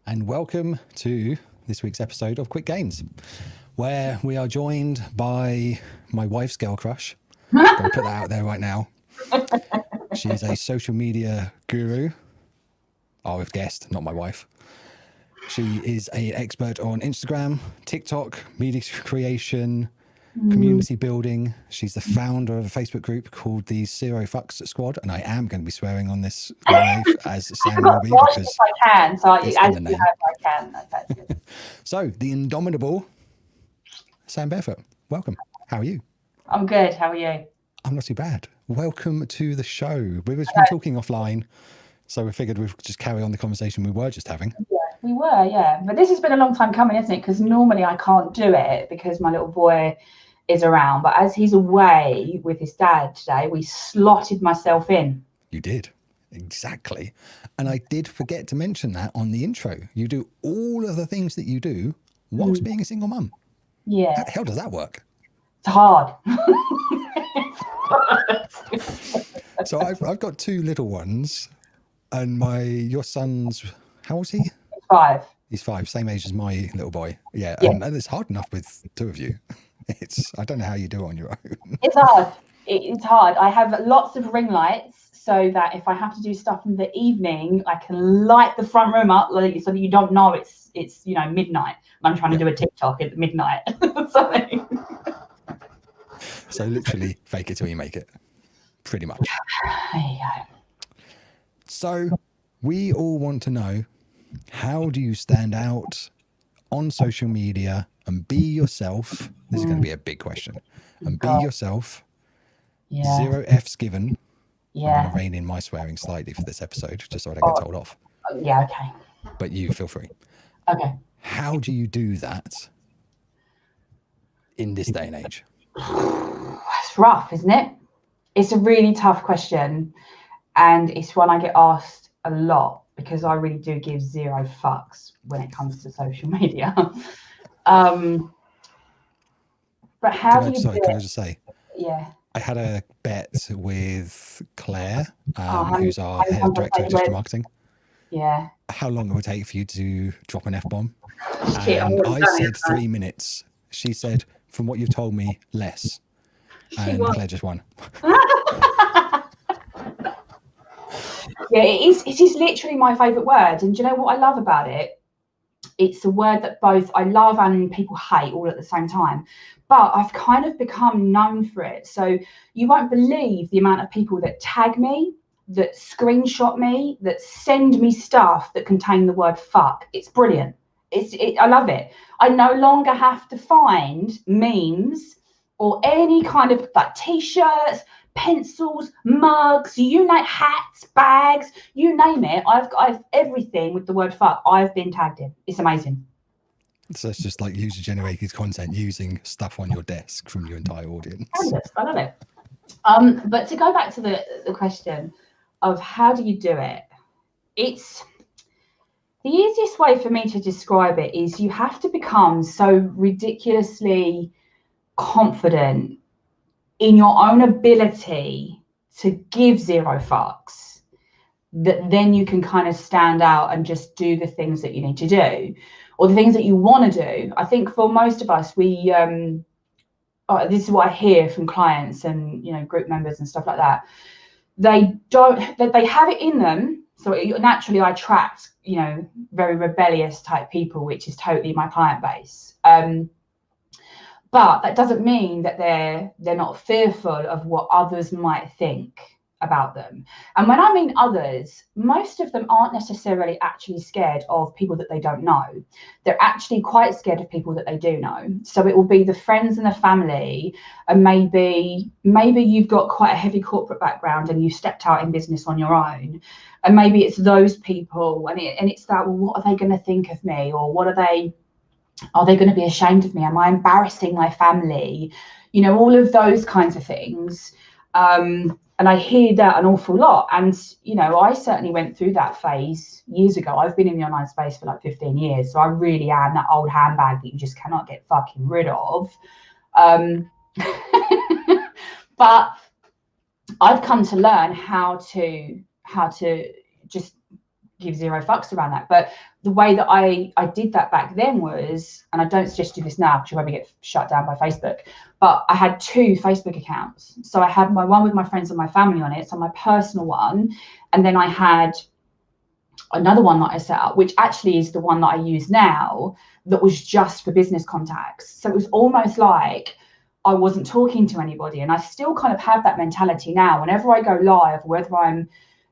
and welcome to this week's episode of Quicc Games, where we are joined by my wife's girl crush. Gotta put that out there right now. She's a social media guru. Oh, I've guessed, not my wife. She is an expert on Instagram, TikTok, media creation, community building. She's the founder of a Facebook group called the Zero Fucks Squad, and I am going to be swearing on this live as Sam will be because if I can. So it's as in the name. I can. That's good. So the indomitable Sam Bearfoot, welcome. How are you? I'm good. How are you? I'm not too bad. Welcome to the show. We've been talking offline, so we figured we'd just carry on the conversation we were just having. Yeah, we were, yeah. But this has been a long time coming, isn't it? Because normally I can't do it because my little boy is around. But as he's away with his dad today, we slotted myself in. You did. Exactly. And I did forget to mention that on the intro. You do all of the things that you do whilst being a single mum. Yeah. How the hell does that work? It's hard. So I've got two little ones, and your son's, how old is he? He's 5. He's 5, same age as my little boy. Yeah. Yeah. And it's hard enough with two of you. I don't know how you do it on your own. It's hard. It's hard. I have lots of ring lights so that if I have to do stuff in the evening, I can light the front room up so that you don't know it's midnight. I'm trying to do a TikTok at midnight. So literally fake it till you make it. Pretty much. There you go. So we all want to know, how do you stand out on social media and be yourself? This is going to be a big question. And be yourself. Yeah. 0 F's given. Yeah. I'm going to rein in my swearing slightly for this episode, just so I don't get told off. Yeah, okay. But you feel free. Okay. How do you do that in this day and age? It's rough, isn't it? It's a really tough question. And it's one I get asked a lot because I really do give 0 fucks when it comes to social media. But how do you do it? Can I just say? Yeah. I had a bet with Claire, who's our head of director of digital marketing. Yeah. How long it would take for you to drop an F-bomb. Shit, And I said 3 minutes. She said, from what you've told me, less. And Claire just won. Yeah, it is literally my favourite word. And do you know what I love about it? It's a word that both I love and people hate all at the same time. But I've kind of become known for it. So you won't believe the amount of people that tag me, that screenshot me, that send me stuff that contain the word fuck. It's brilliant. I love it. I no longer have to find memes or any kind of like t-shirts, pencils, mugs, hats, bags, you name it. I've everything with the word fuck. I've been tagged in. It's amazing. So it's just like user-generated content using stuff on your desk from your entire audience. I love it. But to go back to the question of how do you do it, it's the easiest way for me to describe it is you have to become so ridiculously confident in your own ability to give 0 fucks that then you can kind of stand out and just do the things that you need to do or the things that you want to do. I think for most of us, we this is what I hear from clients and group members and stuff like that. They have it in them. So naturally I attract very rebellious type people, which is totally my client base. But that doesn't mean that they're not fearful of what others might think about them. And when I mean others, most of them aren't necessarily actually scared of people that they don't know. They're actually quite scared of people that they do know. So it will be the friends and the family, and maybe you've got quite a heavy corporate background and you stepped out in business on your own. And maybe it's those people and it's that, well, what are they going to think of me? Or what are they going to be ashamed of me? Am I embarrassing my family? All of those kinds of things. And I hear that an awful lot. And, I certainly went through that phase years ago. I've been in the online space for like 15 years. So I really am that old handbag that you just cannot get fucking rid of. But I've come to learn how to just give zero fucks around that. But the way that I did that back then was, and I don't suggest do this now because you'll probably get shut down by Facebook, but I had 2 Facebook accounts. So I had my one with my friends and my family on it, so my personal one, and then I had another one that I set up, which actually is the one that I use now, that was just for business contacts. So it was almost like I wasn't talking to anybody. And I still kind of have that mentality now. Whenever I go live, whether I'm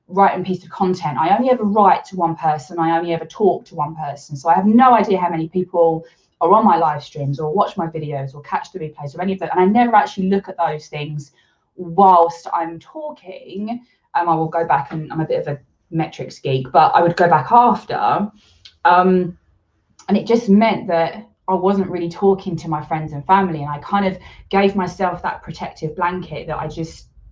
writing a piece of content, I only ever write to one person. I only ever talk to one person. So I have no idea how many people are on my live streams or watch my videos or catch the replays or any of that. And I never actually look at those things whilst I'm talking. I will go back, and I'm a bit of a metrics geek, but I would go back after. And it just meant that I wasn't really talking to my friends and family. And I kind of gave myself that protective blanket that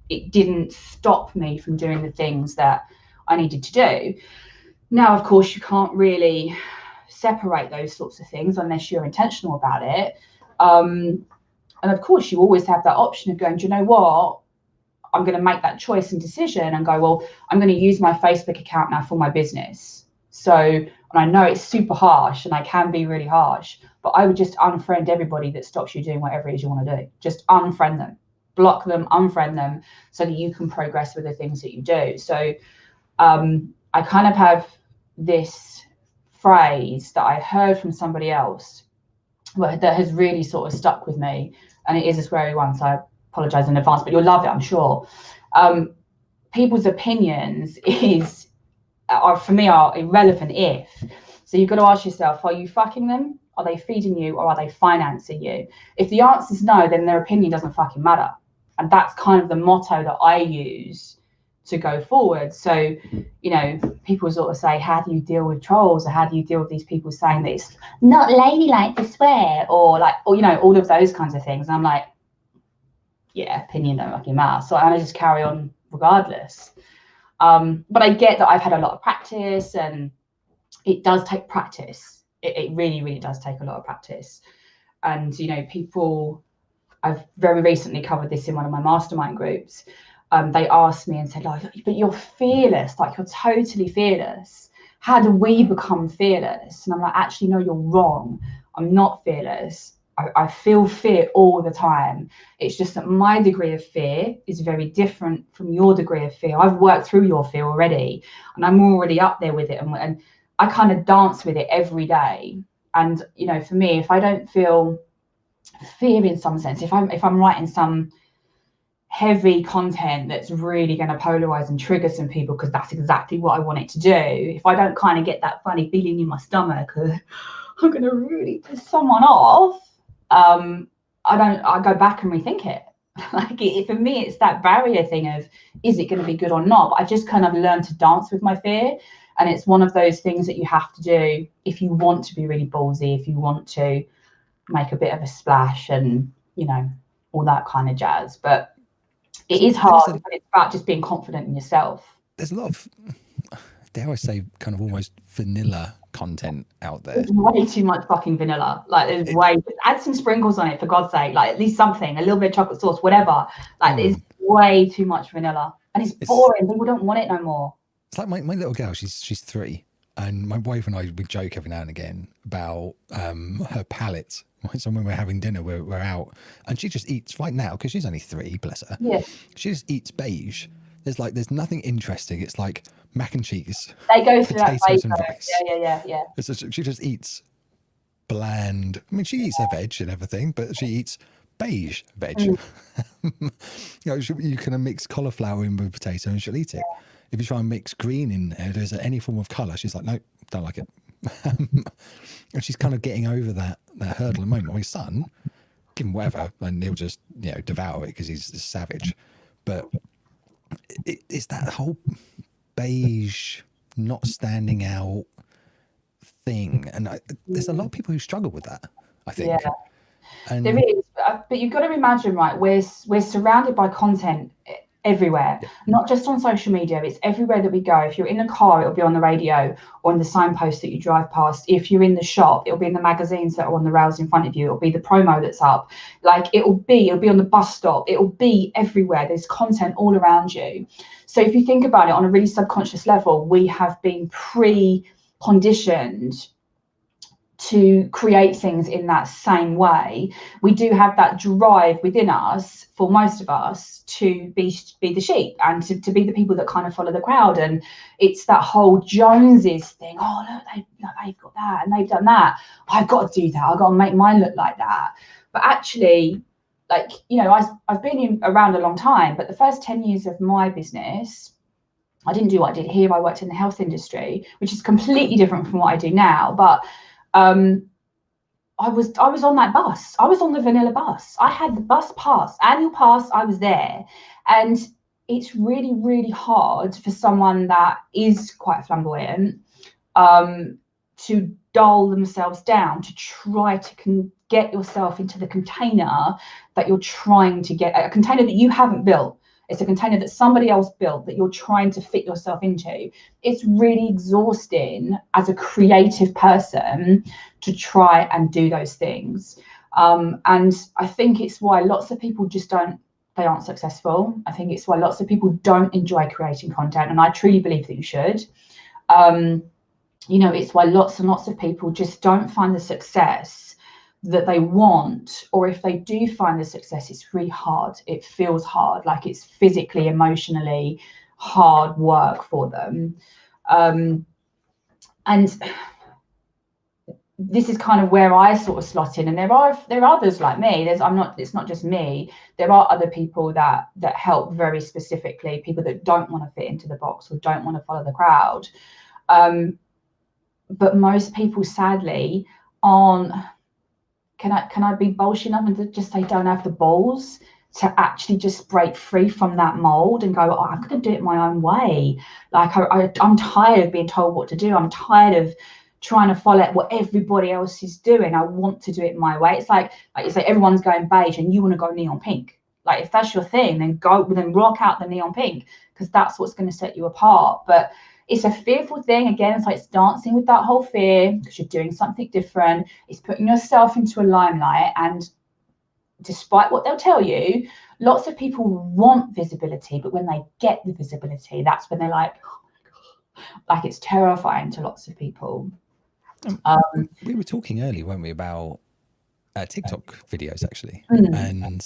it didn't stop me from doing the things that I needed to do. Now, of course, you can't really separate those sorts of things unless you're intentional about it. And of course, you always have that option of going, do you know what? I'm going to make that choice and decision and go, well, I'm going to use my Facebook account now for my business. So, and I know it's super harsh and I can be really harsh, but I would just unfriend everybody that stops you doing whatever it is you want to do. Just unfriend them, block them, unfriend them, so that you can progress with the things that you do. So I kind of have this phrase that I heard from somebody else that has really sort of stuck with me. And it is a sweary one, so I apologize in advance, but you'll love it, I'm sure. People's opinions for me are irrelevant if. So you've got to ask yourself, are you fucking them? Are they feeding you, or are they financing you? If the answer is no, then their opinion doesn't fucking matter. And that's kind of the motto that I use to go forward. So, people sort of say, how do you deal with trolls, or how do you deal with these people saying that it's not ladylike to swear, or all of those kinds of things? And I'm like, yeah, opinion don't fucking matter. So I just carry on regardless. But I get that I've had a lot of practice, and it does take practice. It really, really does take a lot of practice. And, I've very recently covered this in one of my mastermind groups. They asked me and said, oh, but you're fearless, like you're totally fearless. How do we become fearless? And I'm like, actually, no, you're wrong. I'm not fearless. I feel fear all the time. It's just that my degree of fear is very different from your degree of fear. I've worked through your fear already, and I'm already up there with it. And I kind of dance with it every day. And, for me, if I don't feel fear in some sense, if I'm writing some heavy content that's really going to polarize and trigger some people, because that's exactly what I want it to do, if I don't kind of get that funny feeling in my stomach, I'm going to really piss someone off, I go back and rethink it. For me, it's that barrier thing of, is it going to be good or not? But I just kind of learned to dance with my fear. And it's one of those things that you have to do if you want to be really ballsy, if you want to make a bit of a splash and, all that kind of jazz. But it is hard, but it's about just being confident in yourself. There's a lot of, dare I say, kind of almost vanilla content out there. There's way too much fucking vanilla. Add some sprinkles on it, for God's sake. Like, at least something, a little bit of chocolate sauce, whatever. There's way too much vanilla, and it's boring. People don't want it no more. It's like my little girl. She's 3, and my wife and I would joke every now and again about her palate. So when we're having dinner, we're out, and she just eats right now, because she's only 3, bless her. Yeah. She just eats beige. There's nothing interesting. It's like mac and cheese. They go through that potatoes and rice. Yeah. She just eats bland. I mean, she eats her veg and everything, but she eats beige veg. You can mix cauliflower in with potato and she'll eat it. If you try and mix green in there's any form of colour, she's like, no, don't like it. And she's kind of getting over that hurdle at the moment. My son, give him whatever, and he'll just devour it because he's a savage. But it's that whole beige, not standing out thing, and there's a lot of people who struggle with that, I think. Yeah, and there is, but you've got to imagine, right? We're surrounded by content everywhere, not just on social media. It's everywhere that we go. If you're in a car, it'll be on the radio or on the signpost that you drive past. If you're in the shop, it'll be in the magazines that are on the rails in front of you. It'll be the promo that's up. Like it'll be on the bus stop. It'll be everywhere. There's content all around you. So if you think about it on a really subconscious level, we have been pre-conditioned to create things in that same way. We do have that drive within us, for most of us, to be the sheep and to be the people that kind of follow the crowd. And it's that whole Joneses thing. Oh, look, they've got that and they've done that. I've got to do that. I've got to make mine look like that. But actually, like, you know, I've been around a long time, but the first 10 years of my business, I didn't do what I did here. I worked in the health industry, which is completely different from what I do now. But I was on that bus. I was on the vanilla bus. I had the bus pass, annual pass. I was there. And it's really, really hard for someone that is quite flamboyant to dull themselves down, to try to get yourself into the container that you're trying to get, a container that you haven't built. It's a container that somebody else built that you're trying to fit yourself into. It's really exhausting as a creative person to try and do those things. And I think it's why lots of people they aren't successful. I think it's why lots of people don't enjoy creating content. And I truly believe that you should. You know, it's why lots and lots of people just don't find the success that they want, or if they do find the success, it's really hard. It feels hard, like it's physically, emotionally hard work for them. And this is kind of where I sort of slot in. And there are others like me. It's not just me. There are other people that help very specifically, people that don't want to fit into the box or don't want to follow the crowd. But most people, sadly, aren't. Can I be bullshit enough and to just say don't have the balls to actually just break free from that mold and go, oh, I'm going to do it my own way. Like I'm tired of being told what to do. I'm tired of trying to follow what everybody else is doing. I want to do it my way. It's like you say, everyone's going beige and you want to go neon pink. Like if that's your thing, then rock out the neon pink, because that's what's going to set you apart. But it's a fearful thing. Again, it's like it's dancing with that whole fear because you're doing something different. It's putting yourself into a limelight. And despite what they'll tell you, lots of people want visibility. But when they get the visibility, that's when they're like, oh my God. Like it's terrifying to lots of people. We were talking earlier, weren't we, about TikTok videos, actually. And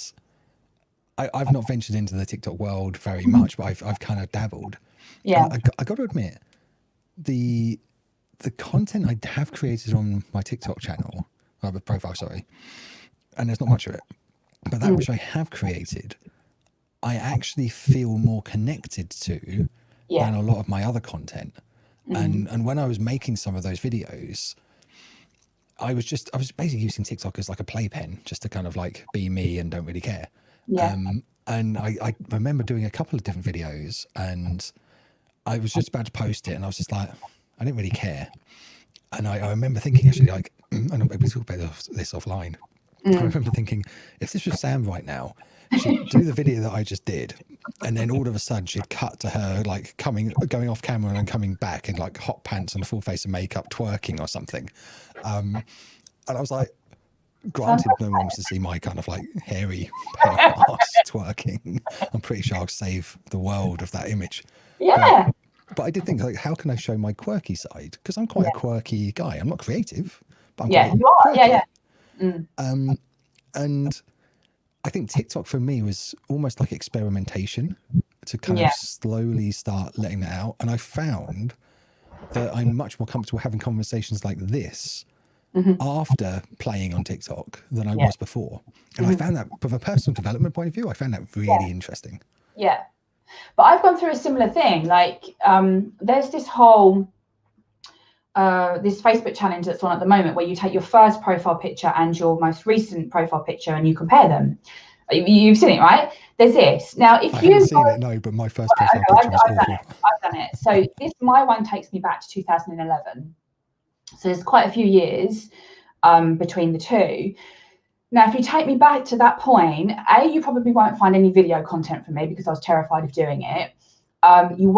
I've not ventured into the TikTok world very much, but I've kind of dabbled. Yeah, I got to admit, the content I have created on my TikTok channel, profile, sorry, and there's not much of it, but that which I have created, I actually feel more connected to than a lot of my other content. And when I was making some of those videos, I was basically using TikTok as like a playpen, just to kind of like be me and don't really care. And I remember doing a couple of different videos, and I was just about to post it, and I was just like, I didn't really care. And I remember thinking, actually, like, and we talk about this offline. I remember thinking, if this was Sam right now, she'd do the video that I just did, and then all of a sudden she'd cut to her like going off camera and coming back in like hot pants and a full face of makeup, twerking or something. And I was like, granted, no one wants to see my kind of like hairy pale ass twerking. I'm pretty sure I'll save the world of that image. Yeah. But I did think, like, how can I show my quirky side? Because I'm quite a quirky guy. I'm not creative, but I'm quite quirky. And I think TikTok for me was almost like experimentation to kind of slowly start letting that out. And I found that I'm much more comfortable having conversations like this after playing on TikTok than I was before. And I found that, from a personal development point of view, I found that really interesting. Yeah. But I've gone through a similar thing. Like there's this whole this Facebook challenge that's on at the moment, where you take your first profile picture and your most recent profile picture and you compare them. You've seen it, right? There's this. Now, if I haven't seen it, no, but my first profile picture was awful. I've done it. So my one takes me back to 2011. So there's quite a few years between the two. Now, if you take me back to that point, you probably won't find any video content from me because I was terrified of doing it. You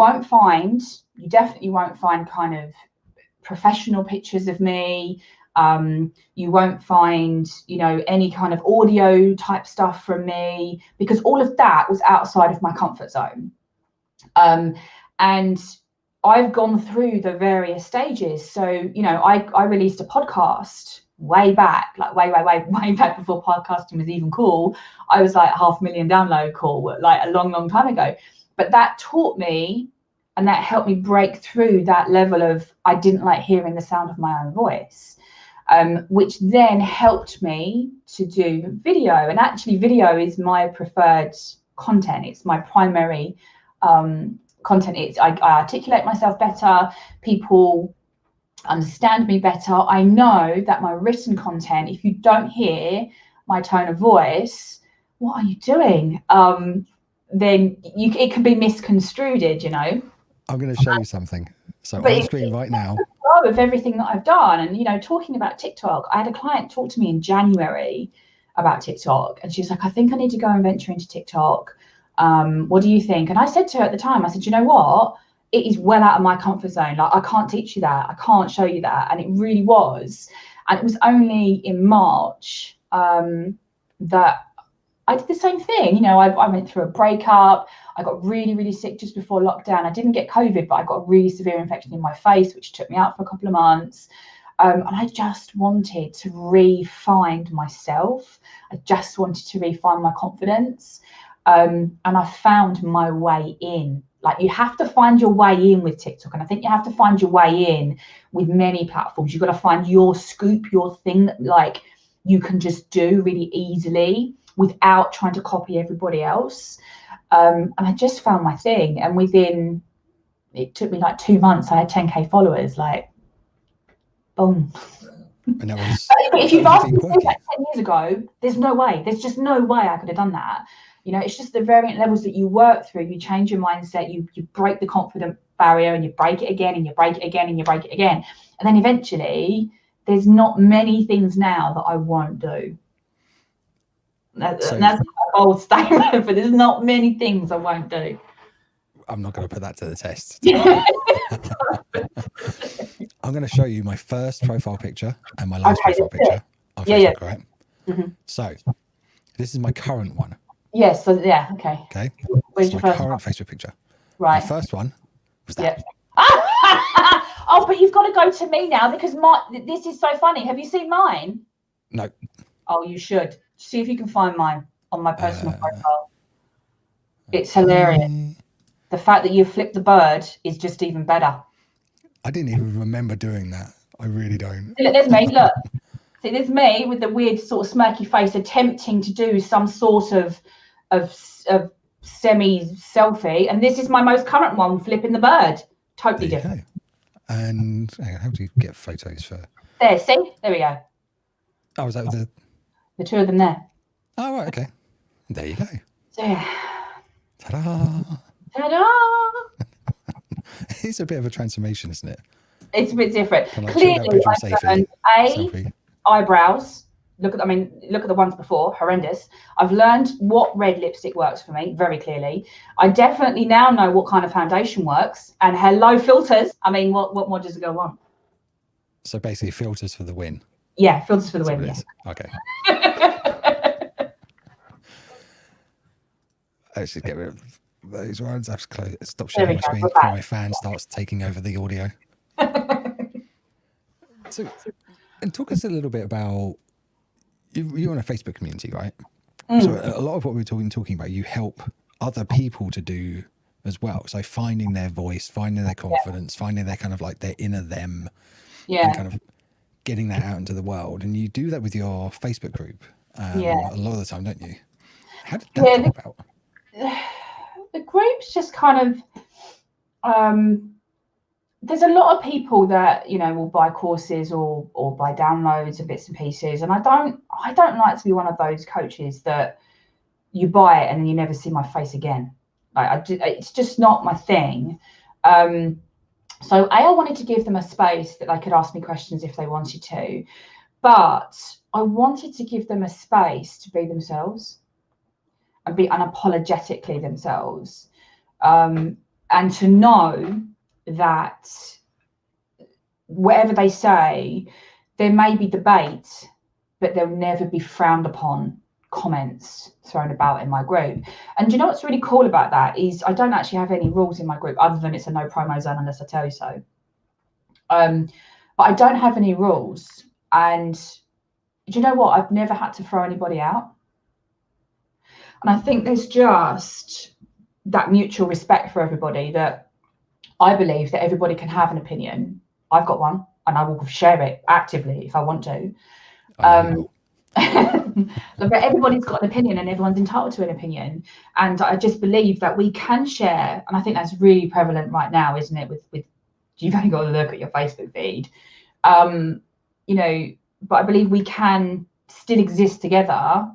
definitely won't find kind of professional pictures of me. You won't find, any kind of audio type stuff from me, because all of that was outside of my comfort zone. And I've gone through the various stages. So, I released a podcast way back, like way back before podcasting was even cool. I was like 500,000 download cool, like a long time ago. But that taught me, and that helped me break through that level of, I didn't like hearing the sound of my own voice, which then helped me to do video. And actually video is my preferred content. It's my primary content. I articulate myself better. People understand me better. I know that my written content, if you don't hear my tone of voice, what are you doing? Then it can be misconstrued, I'm going to show you something. So on screen right now. Of everything that I've done. And, talking about TikTok, I had a client talk to me in January about TikTok. And she's like, I think I need to go and venture into TikTok. What do you think? And I said to her at the time, I said, you know what? It is well out of my comfort zone. Like, I can't teach you that. I can't show you that. And it really was. And it was only in March that I did the same thing. I went through a breakup. I got really sick just before lockdown. I didn't get COVID, but I got a really severe infection in my face, which took me out for a couple of months. And I just wanted to re-find myself. I just wanted to re-find my confidence. And I found my way in. Like, you have to find your way in with TikTok. And I think you have to find your way in with many platforms. You've got to find your scoop, your thing that, like, you can just do really easily without trying to copy everybody else. And I just found my thing. And it took me like 2 months, I had 10K followers, like, boom. And that was, if you've asked me to do that 10 years ago, there's no way. There's just no way I could have done that. It's just the variant levels that you work through. You change your mindset, you break the confident barrier, and you break it again, and you break it again, and you break it again. And then eventually, there's not many things now that I won't do. That's a bold statement, but there's not many things I won't do. I'm not going to put that to the test. I'm going to show you my first profile picture and my last profile picture on Facebook, right? Mm-hmm. So this is my current one. Yes. So yeah. Okay. Okay. Where's your first current Facebook picture? Right. My first one was that. Yep. Oh, but you've got to go to me now, because this is so funny. Have you seen mine? No. Oh, you should. See if you can find mine on my personal profile. It's hilarious. The fact that you flipped the bird is just even better. I didn't even remember doing that. I really don't. Look, there's me. Look. See, there's me with the weird sort of smirky face, attempting to do some sort of semi-selfie. And this is my most current one, flipping the bird. Totally different. And hang on, how do you get photos for? There, see? There we go. Oh, was that with the two of them there? Oh, right, okay. There you go. So, yeah. Ta-da! Ta-da! It's a bit of a transformation, isn't it? It's a bit different. Clearly, I've learned eyebrows. Look at the ones before, horrendous. I've learned what red lipstick works for me very clearly. I definitely now know what kind of foundation works. And hello, filters. I mean, what more does it go on? So basically, filters for the win. Yeah, filters for the win. Yeah. Okay. I should get rid of those ones. I have to stop sharing my screen before my fan starts taking over the audio. So, and talk us a little bit about, you're in a Facebook community, right? So a lot of what we're talking about, you help other people to do as well. So finding their voice, finding their confidence, finding their kind of like their inner them, and kind of getting that out into the world. And you do that with your Facebook group a lot of the time, don't you? How did that come about? The group's just kind of, there's a lot of people that, will buy courses or buy downloads and bits and pieces. And I don't like to be one of those coaches that you buy it and then you never see my face again. It's just not my thing. So I wanted to give them a space that they could ask me questions if they wanted to. but I wanted to give them a space to be themselves and be unapologetically themselves, and to know that whatever they say, there may be debate, but there'll never be frowned upon comments thrown about in my group. And do you know what's really cool about that is I don't actually have any rules in my group other than it's a no promo zone unless I tell you so. But I don't have any rules. And do you know what? I've never had to throw anybody out. And I think there's just that mutual respect for everybody, that I believe that everybody can have an opinion. I've got one, and I will share it actively if I want to. But everybody's got an opinion, and everyone's entitled to an opinion. And I just believe that we can share, and I think that's really prevalent right now, isn't it? With you've only got to look at your Facebook feed, you know. But I believe we can still exist together,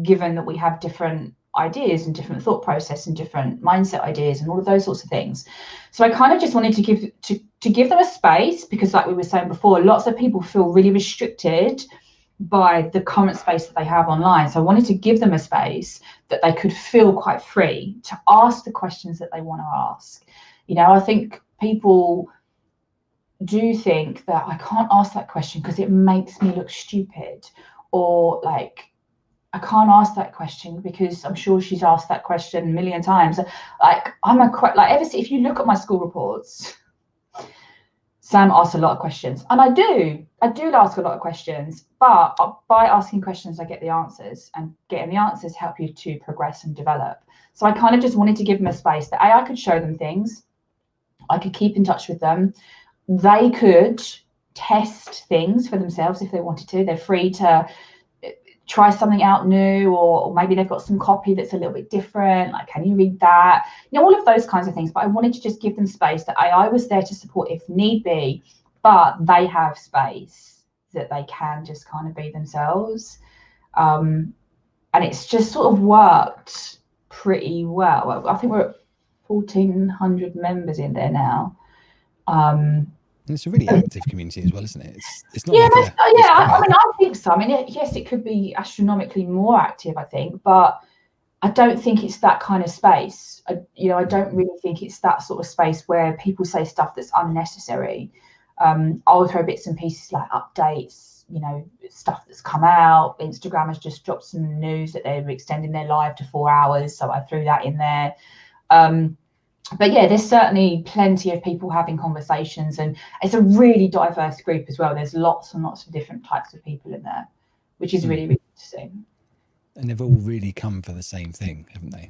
given that we have different ideas and different thought process and different mindset ideas and all of those sorts of things. So I kind of just wanted to give them a space, because like we were saying before, lots of people feel really restricted by the current space that they have online. So I wanted to give them a space that they could feel quite free to ask the questions that they want to ask. You know, I think people do think that I can't ask that question because it makes me look stupid, or like I can't ask that question because I'm sure she's asked that question a million times. Like if you look at my school reports, Sam asks a lot of questions, and I do ask a lot of questions, but by asking questions I get the answers, and getting the answers help you to progress and develop. So I kind of just wanted to give them a space that I could show them things, I could keep in touch with them, they could test things for themselves if they wanted to. They're free to try something out new, or maybe they've got some copy that's a little bit different, like, can you read that? You know, all of those kinds of things. But I wanted to just give them space that I was there to support if need be, but they have space that they can just kind of be themselves. And it's just sort of worked pretty well. I think we're at 1,400 members in there now. And it's a really active community as well, isn't it? It's not I mean, I think so. I mean, yes, it could be astronomically more active, I think, but I don't think it's that kind of space. I don't really think it's that sort of space where people say stuff that's unnecessary. I'll throw bits and pieces like updates, you know, stuff that's come out. Instagram has just dropped some news that they're extending their live to 4 hours, so I threw that in there. But yeah, there's certainly plenty of people having conversations, and it's a really diverse group as well. There's lots and lots of different types of people in there, which is really, really interesting. And they've all really come for the same thing, haven't they?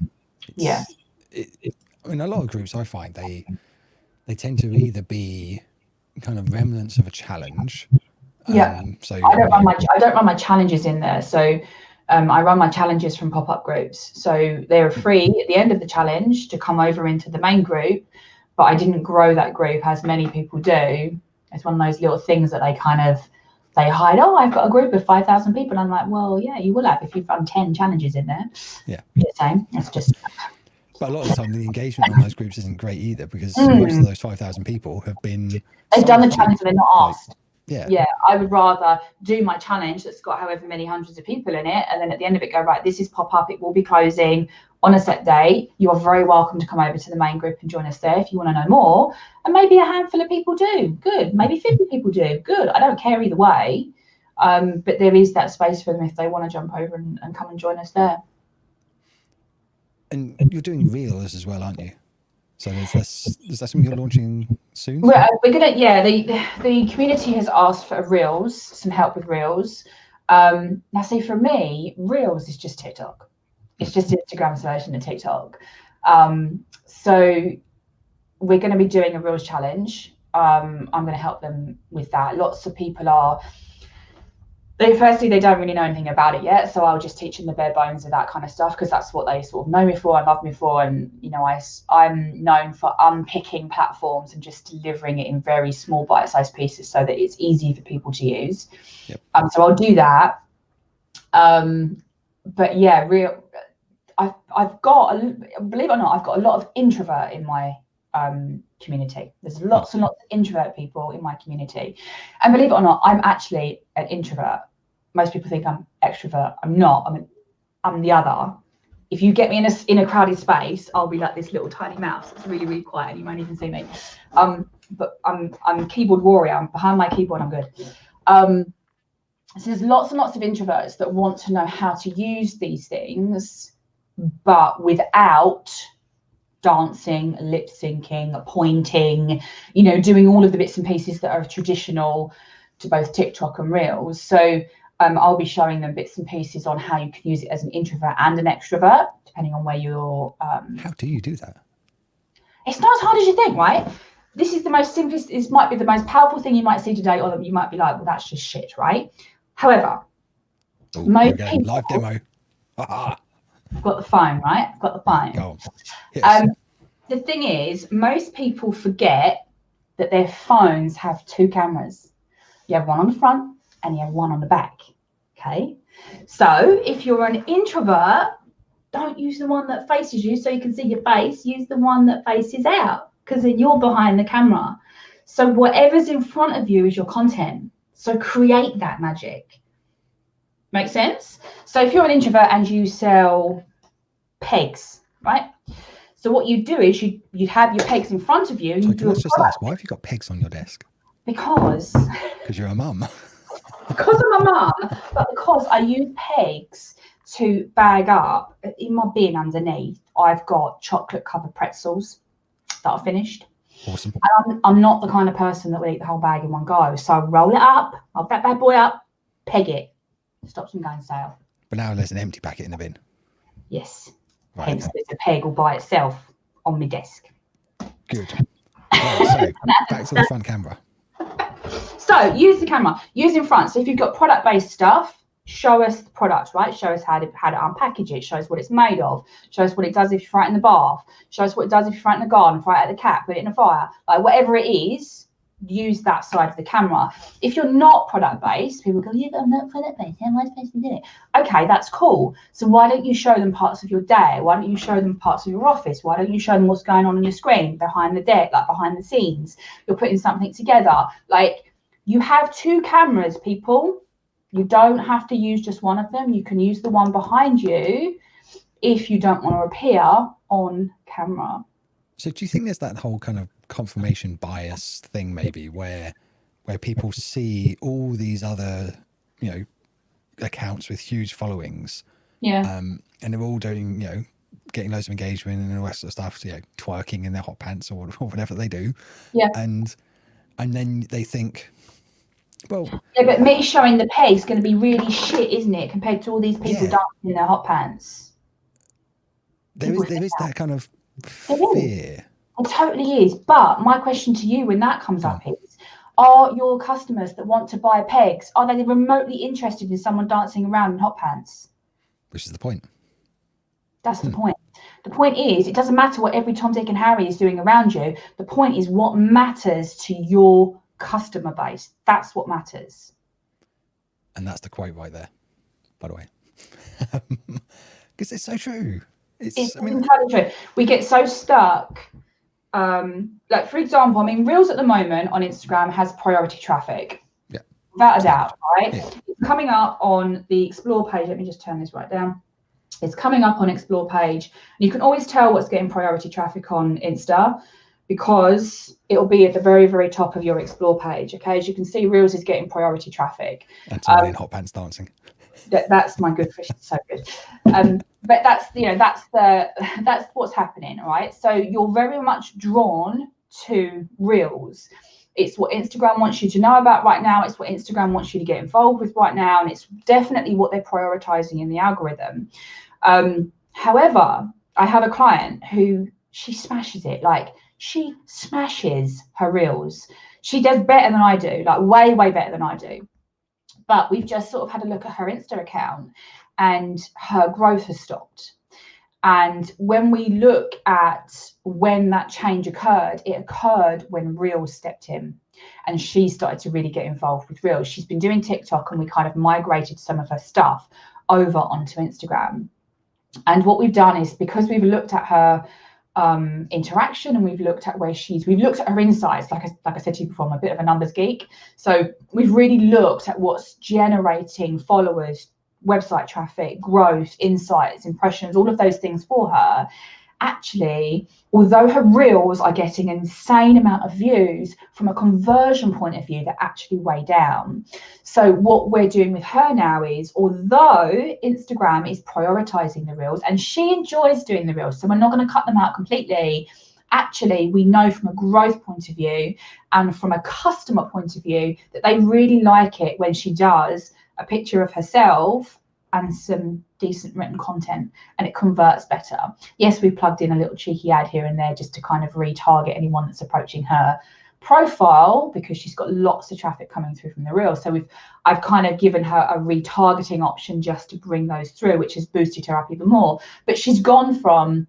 I mean, a lot of groups, I find they tend to either be kind of remnants of a challenge. So I don't run my challenges in there. So I run my challenges from pop-up groups. So they're free at the end of the challenge to come over into the main group, but I didn't grow that group as many people do. It's one of those little things that they hide. Oh, I've got a group of 5,000 people. I'm like, well, yeah, you will have if you've run 10 challenges in there. Yeah. The same. It's just. But a lot of the time, the engagement on those groups isn't great either, because most of those 5,000 people have been. They've done the challenge and they're not asked. Yeah, I would rather do my challenge that's got however many hundreds of people in it, and then at the end of it go, right, this is pop-up, it will be closing on a set date. You are very welcome to come over to the main group and join us there if you want to know more. And maybe a handful of people do, good. Maybe 50 people do, good. I don't care either way. But there is that space for them if they want to jump over and come and join us there. And you're doing reels as well, aren't you? So is that something you're launching soon? We're gonna, the community has asked for reels, some help with reels. Now, see, for me, reels is just TikTok. It's just Instagram's version of TikTok. So we're going to be doing a reels challenge. I'm going to help them with that. Lots of people they don't really know anything about it yet, so I'll just teach them the bare bones of that kind of stuff, because that's what they sort of know me for and love me for. And you know, I'm known for unpicking platforms and just delivering it in very small bite-sized pieces so that it's easy for people to use. Yep. So I'll do that. But yeah, I've got, believe it or not, I've got a lot of introvert in my community. There's lots and lots of introvert people in my community. And believe it or not, I'm actually an introvert. Most people think I'm extrovert. I'm not. I'm the other. If you get me in a crowded space, I'll be like this little tiny mouse. It's really, really quiet and you won't even see me. But I'm a keyboard warrior. I'm behind my keyboard. I'm good. So there's lots and lots of introverts that want to know how to use these things, but without dancing, lip syncing, pointing, doing all of the bits and pieces that are traditional to both TikTok and Reels. So I'll be showing them bits and pieces on how you can use it as an introvert and an extrovert, depending on where you're. How do you do that? It's not as hard as you think, right? This is the most simplest, this might be the most powerful thing you might see today, or that you might be like, well, that's just shit, right? However, most people, live demo. I've got the phone, right? I've got the phone. Go on. Yes. The thing is, most people forget that their phones have two cameras. You have one on the front and you have one on the back. Okay. So if you're an introvert, don't use the one that faces you so you can see your face. Use the one that faces out, because then you're behind the camera. So whatever's in front of you is your content. So create that magic. Make sense? So if you're an introvert and you sell pegs, right? So what you do is you have your pegs in front of you. And so you can I just ask, why have you got pegs on your desk? Because you're a mum. Because I'm a mum, but because I use pegs to bag up. In my bin underneath, I've got chocolate covered pretzels that are finished. Awesome. And I'm not the kind of person that will eat the whole bag in one go. So I roll it up, I'll that bad boy up, peg it. Stops them going stale. But now there's an empty packet in the bin. Yes. Right, hence there's a peg all by itself on my desk. Good. Right, so back to the front camera. So use the camera, use in front. So if you've got product-based stuff, show us the product, right? Show us how to unpackage it. Show us what it's made of. Show us what it does if you throw it in the bath. Show us what it does if you throw it in the garden, throw it at the cat, put it in a fire. Like whatever it is, use that side of the camera. If you're not product-based, people go, yeah, but I'm not product-based. How am I supposed to do it? Okay, that's cool. So why don't you show them parts of your day? Why don't you show them parts of your office? Why don't you show them what's going on your screen, behind the deck, like behind the scenes? You're putting something together. Like you have two cameras, people. You don't have to use just one of them. You can use the one behind you if you don't want to appear on camera. So do you think there's that whole kind of confirmation bias thing maybe where people see all these other, accounts with huge followings? Yeah. And they're all doing, getting loads of engagement and all that sort of stuff, twerking in their hot pants or whatever they do. Yeah. And then they think, well, yeah, but me showing the peg is going to be really shit, isn't it, compared to all these people dancing in their hot pants? There is that kind of fear. It totally is. But my question to you when that comes up is, are your customers that want to buy pegs, are they remotely interested in someone dancing around in hot pants? Which is the point. That's the point. The point is, it doesn't matter what every Tom, Dick and Harry is doing around you. The point is what matters to your customer base. That's what matters. And that's the quote right there, by the way. Because it's so true. It's entirely true. We get so stuck. Like for example, Reels at the moment on Instagram has priority traffic. Yeah. Without a doubt, right? Yeah. It's coming up on the Explore page. Let me just turn this right down. It's coming up on Explore page. You can always tell what's getting priority traffic on Insta because it'll be at the very, very top of your Explore page. Okay, as you can see, Reels is getting priority traffic. And so in hot pants dancing. That's my good fish. It's so good. But that's what's happening, all right? So you're very much drawn to Reels. It's what Instagram wants you to know about right now. It's what Instagram wants you to get involved with right now. And it's definitely what they're prioritizing in the algorithm. However, I have a client who she smashes it. Like she smashes her Reels. She does better than I do, like way, way better than I do. But we've just sort of had a look at her Insta account and her growth has stopped. And when we look at when that change occurred, it occurred when Reels stepped in and she started to really get involved with Reels. She's been doing TikTok and we kind of migrated some of her stuff over onto Instagram. And what we've done is because we've looked at her interaction, and we've looked at her insights. Like I said to you before, I'm a bit of a numbers geek, so we've really looked at what's generating followers, website traffic, growth, insights, impressions, all of those things for her. Actually, although her reels are getting an insane amount of views, from a conversion point of view, they're actually way down. So what we're doing with her now is, although Instagram is prioritizing the reels and she enjoys doing the reels, so we're not going to cut them out completely, actually we know from a growth point of view and from a customer point of view that they really like it when she does a picture of herself and some decent written content, and it converts better. Yes, we plugged in a little cheeky ad here and there just to kind of retarget anyone that's approaching her profile, because she's got lots of traffic coming through from the reel. So I've kind of given her a retargeting option just to bring those through, which has boosted her up even more. But she's gone from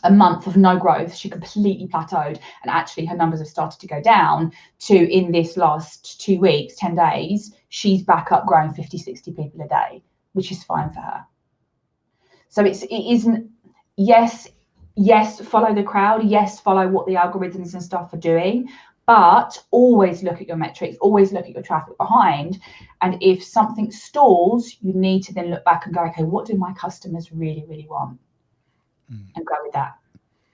a month of no growth, she completely plateaued, and actually her numbers have started to go down, to in this last 2 weeks, 10 days, she's back up growing 50, 60 people a day, which is fine for her. So it isn't, yes, follow the crowd, yes, follow what the algorithms and stuff are doing, but always look at your metrics, always look at your traffic behind. And if something stalls, you need to then look back and go, okay, what do my customers really, really want? And go with that.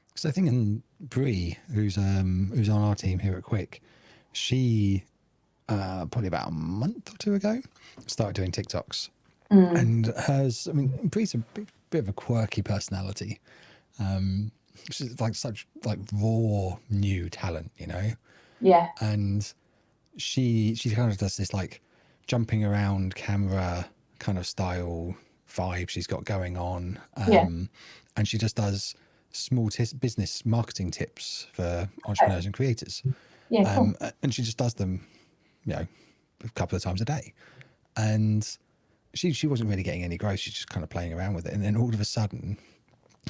Because I think in Brie, who's on our team here at Quicc, she probably about a month or 2 ago started doing TikToks. And hers, I mean, Bree's a bit of a quirky personality. She's like such like raw new talent, you know. Yeah. And she kind of does this like jumping around camera kind of style vibe she's got going on. And she just does small business marketing tips for entrepreneurs and creators. Yeah. Cool. And she just does them, you know, a couple of times a day. And she wasn't really getting any growth. She's just kind of playing around with it. And then all of a sudden,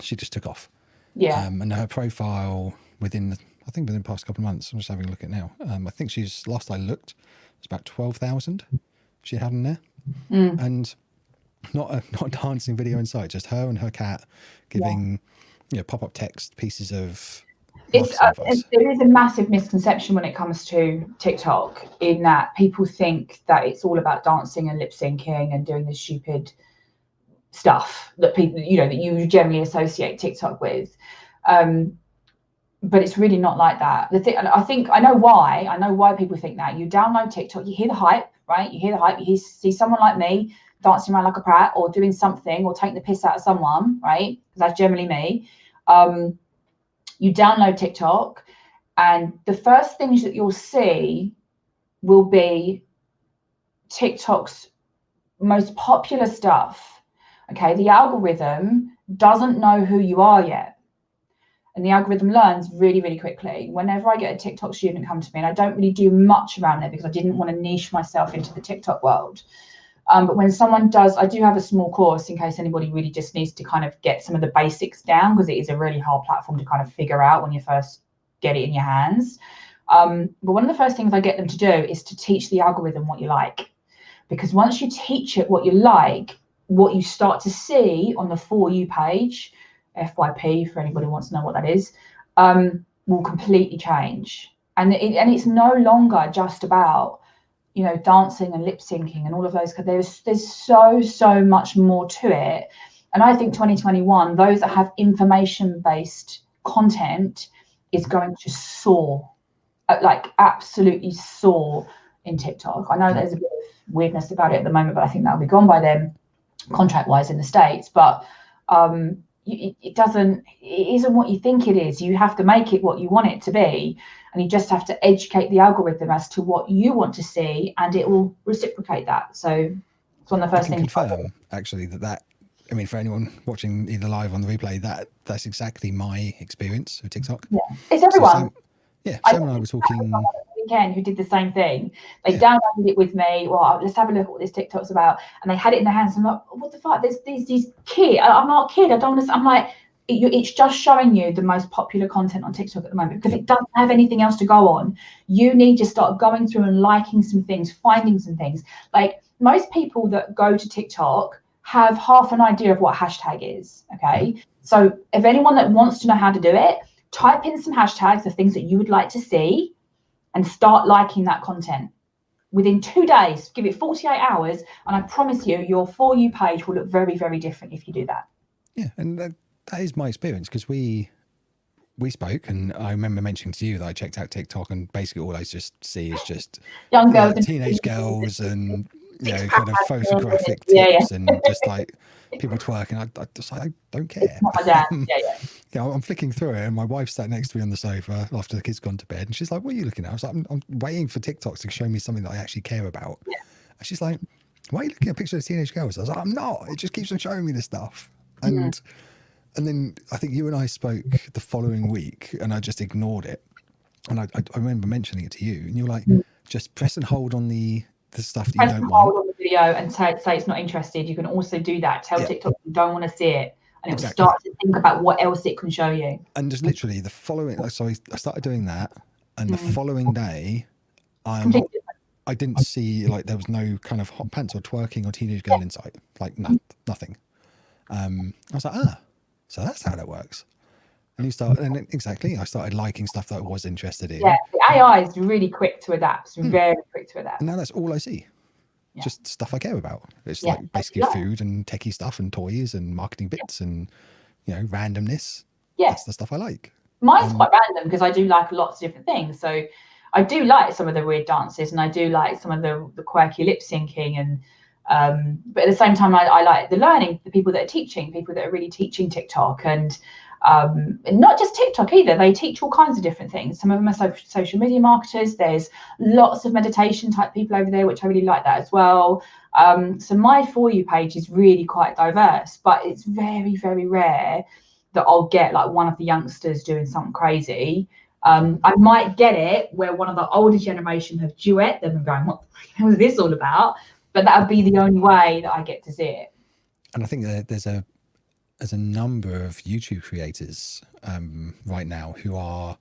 she just took off. Yeah. And her profile within the past couple of months, I'm just having a look at it now. I think last I looked, it's about 12,000 she had in there. And not a dancing video in sight, just her and her cat giving pop-up text pieces of there is a massive misconception when it comes to TikTok, in that people think that it's all about dancing and lip syncing and doing this stupid stuff that people, that you generally associate TikTok with. But it's really not like that. I know why people think that. You download TikTok, you hear the hype, right? You see someone like me dancing around like a prat or doing something or taking the piss out of someone, right? Because that's generally me. You download TikTok, and the first things that you'll see will be TikTok's most popular stuff. Okay, the algorithm doesn't know who you are yet. And the algorithm learns really, really quickly. Whenever I get a TikTok student come to me, and I don't really do much around there because I didn't want to niche myself into the TikTok world. But when someone does, I do have a small course in case anybody really just needs to kind of get some of the basics down, because it is a really hard platform to kind of figure out when you first get it in your hands. But one of the first things I get them to do is to teach the algorithm what you like. Because once you teach it what you like, what you start to see on the For You page, FYP, for anybody who wants to know what that is, will completely change. And it's no longer just about dancing and lip syncing and all of those. There's so much more to it. And I think 2021, those that have information-based content is going to soar, like absolutely soar in TikTok. I know there's a bit of weirdness about it at the moment, but I think that'll be gone by then, contract-wise in the States. But it isn't what you think it is. You have to make it what you want it to be. And you just have to educate the algorithm as to what you want to see, and it will reciprocate that. So it's one of the first things. I can confirm, actually, that I mean, for anyone watching either live on the replay, that's exactly my experience with TikTok. Yeah, it's everyone. Sam and I were talking. Weekend who did the same thing. They downloaded it with me. Well, let's have a look at what this TikTok's about, and they had it in their hands. I'm like, what the fuck? There's these kids. I'm not a kid. I don't want to. I'm like. It's just showing you the most popular content on TikTok at the moment, because it doesn't have anything else to go on. You need to start going through and liking some things, finding some things. Like, most people that go to TikTok have half an idea of what hashtag is, okay? So if anyone that wants to know how to do it, type in some hashtags of things that you would like to see and start liking that content. Within 2 days, give it 48 hours, and I promise you, your For You page will look very, very different if you do that. Yeah, and that is my experience, because we spoke, and I remember mentioning to you that I checked out TikTok, and basically all I just see is just Young girls, and teenage girls, and six-pack kind of photographic yeah, tips, and just like people twerking. I don't care. not my jam. Yeah. I'm flicking through it, and my wife sat next to me on the sofa after the kids gone to bed, and she's like, "What are you looking at?" I was like, "I'm waiting for TikToks to show me something that I actually care about." Yeah. And she's like, "Why are you looking at pictures of teenage girls?" I was like, "I'm not. It just keeps on showing me this stuff." And then I think you and I spoke the following week, and I just ignored it. And I remember mentioning it to you, and you're like, "Just press and hold on the stuff that you Press don't and want." hold on the video and say it's not interested. You can also do that. Tell TikTok you don't want to see it, and it will start to think about what else it can show you. And just literally the following, so I started doing that, and the following day, I didn't see, like, there was no kind of hot pants or twerking or teenage girl in sight, like nothing. I was like, so that's how that works. And I started liking stuff that I was interested in. Yeah, the AI is really quick to adapt. It's very quick to adapt. And now that's all I see. Just stuff I care about. It's like basically food and techie stuff and toys and marketing bits and, randomness. Yeah. That's the stuff I like. Mine's quite random because I do like lots of different things. So I do like some of the weird dances, and I do like some of the quirky lip syncing, and but at the same time I like the learning, the people that are teaching, people that are really teaching TikTok, and not just TikTok either. They teach all kinds of different things. Some of them are social media marketers. There's lots of meditation type people over there, which I really like that as well. So my For You page is really quite diverse, but it's very, very rare that I'll get like one of the youngsters doing something crazy. I might get it where one of the older generation have duet them and going, what the hell is this all about? But that would be the only way that I get to see it. And I think that there's a number of YouTube creators right now who are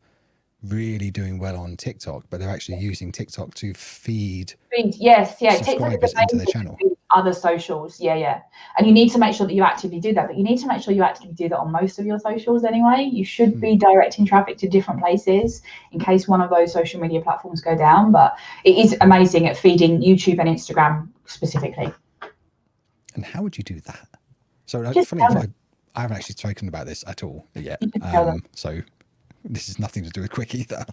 really doing well on TikTok, but they're actually using TikTok to feed subscribers into their channel. Other socials, and you need to make sure that you actively do that, but you need to make sure you actively do that on most of your socials anyway. You should be directing traffic to different places in case one of those social media platforms go down, but it is amazing at feeding YouTube and Instagram specifically. And how would you do that? So funny enough, I haven't actually spoken about this at all yet, so this is nothing to do with Quicc either.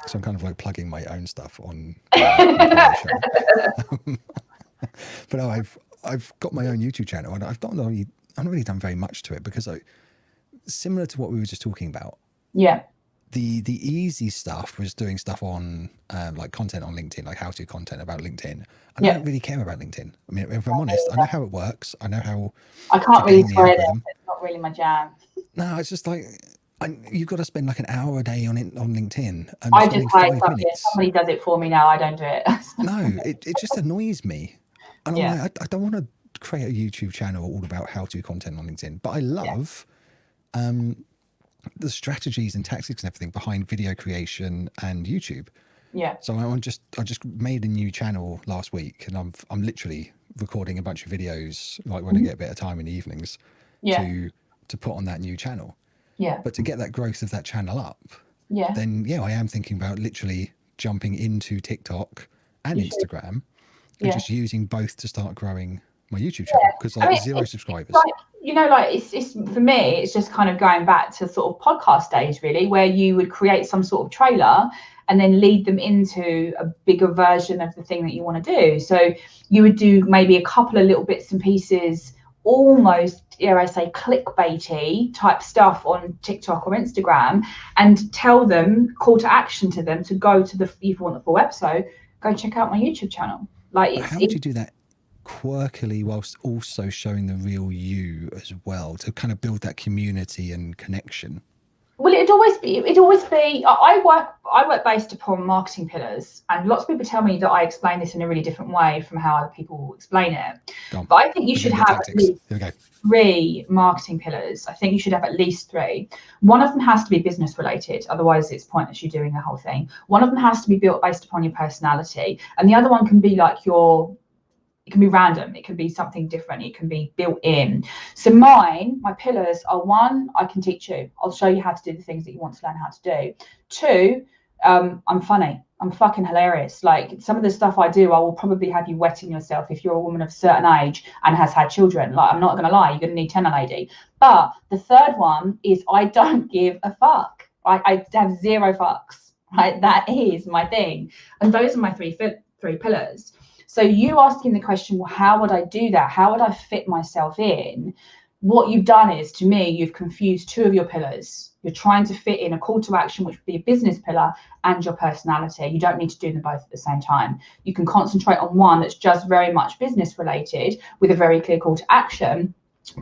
So I'm kind of like plugging my own stuff on my show. But no, I've got my own YouTube channel, and I've not really done very much to it, because similar to what we were just talking about. Yeah. The easy stuff was doing stuff on like content on LinkedIn, like how-to content about LinkedIn. And I don't really care about LinkedIn. I mean, if I'm honest, I know how it works. I know how. I can't really swear it. It's not really my jam. No, it's just like you've got to spend like an hour a day on LinkedIn. And I just hire somebody does it for me now. I don't do it. No, it just annoys me. And I'm like, I don't want to create a YouTube channel all about how-to content on LinkedIn, but I love the strategies and tactics and everything behind video creation and YouTube. Yeah. So I just made a new channel last week, and I'm literally recording a bunch of videos, like when I get a bit of time in the evenings, to put on that new channel. Yeah. But to get that growth of that channel up, then I am thinking about literally jumping into TikTok and Instagram. And just using both to start growing my YouTube channel, because zero subscribers. It's for me, it's just kind of going back to sort of podcast days, really, where you would create some sort of trailer and then lead them into a bigger version of the thing that you want to do. So you would do maybe a couple of little bits and pieces, almost, dare I say, clickbaity type stuff on TikTok or Instagram, and tell them, call to action to them to go to if you want the full episode, go check out my YouTube channel. How would you do that quirkily whilst also showing the real you as well, to kind of build that community and connection? Well, it'd always be. I work based upon marketing pillars, and lots of people tell me that I explain this in a really different way from how other people explain it. But I think you should have at least 3 marketing pillars. I think you should have at least 3. One of them has to be business related, otherwise it's pointless you doing the whole thing. One of them has to be built based upon your personality, and the other one can be like It can be random. It can be something different. It can be built in. So my pillars are: one, I can teach you. I'll show you how to do the things that you want to learn how to do. Two, I'm funny. I'm fucking hilarious. Like, some of the stuff I do, I will probably have you wetting yourself if you're a woman of a certain age and has had children. Like, I'm not going to lie, you're going to need 10 a lady. But the third one is I don't give a fuck. I have zero fucks. Right? That is my thing. And those are my three pillars. So you asking the question, well, how would I do that? How would I fit myself in? What you've done is, to me, you've confused two of your pillars. You're trying to fit in a call to action, which would be a business pillar, and your personality. You don't need to do them both at the same time. You can concentrate on one that's just very much business related with a very clear call to action,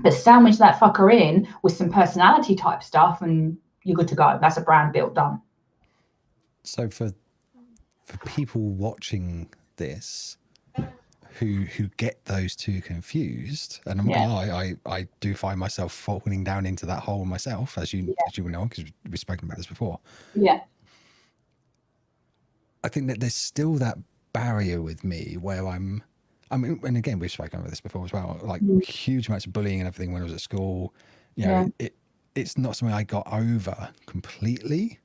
but sandwich that fucker in with some personality type stuff and you're good to go. That's a brand built, done. So for people watching this who get those two confused, and I'm not gonna lie, I do find myself falling down into that hole myself, as you will know, because we've spoken about this before. Yeah. I think that there's still that barrier with me where I mean, and again, we've spoken about this before as well, like huge amounts of bullying and everything when I was at school. You know, it's not something I got over completely.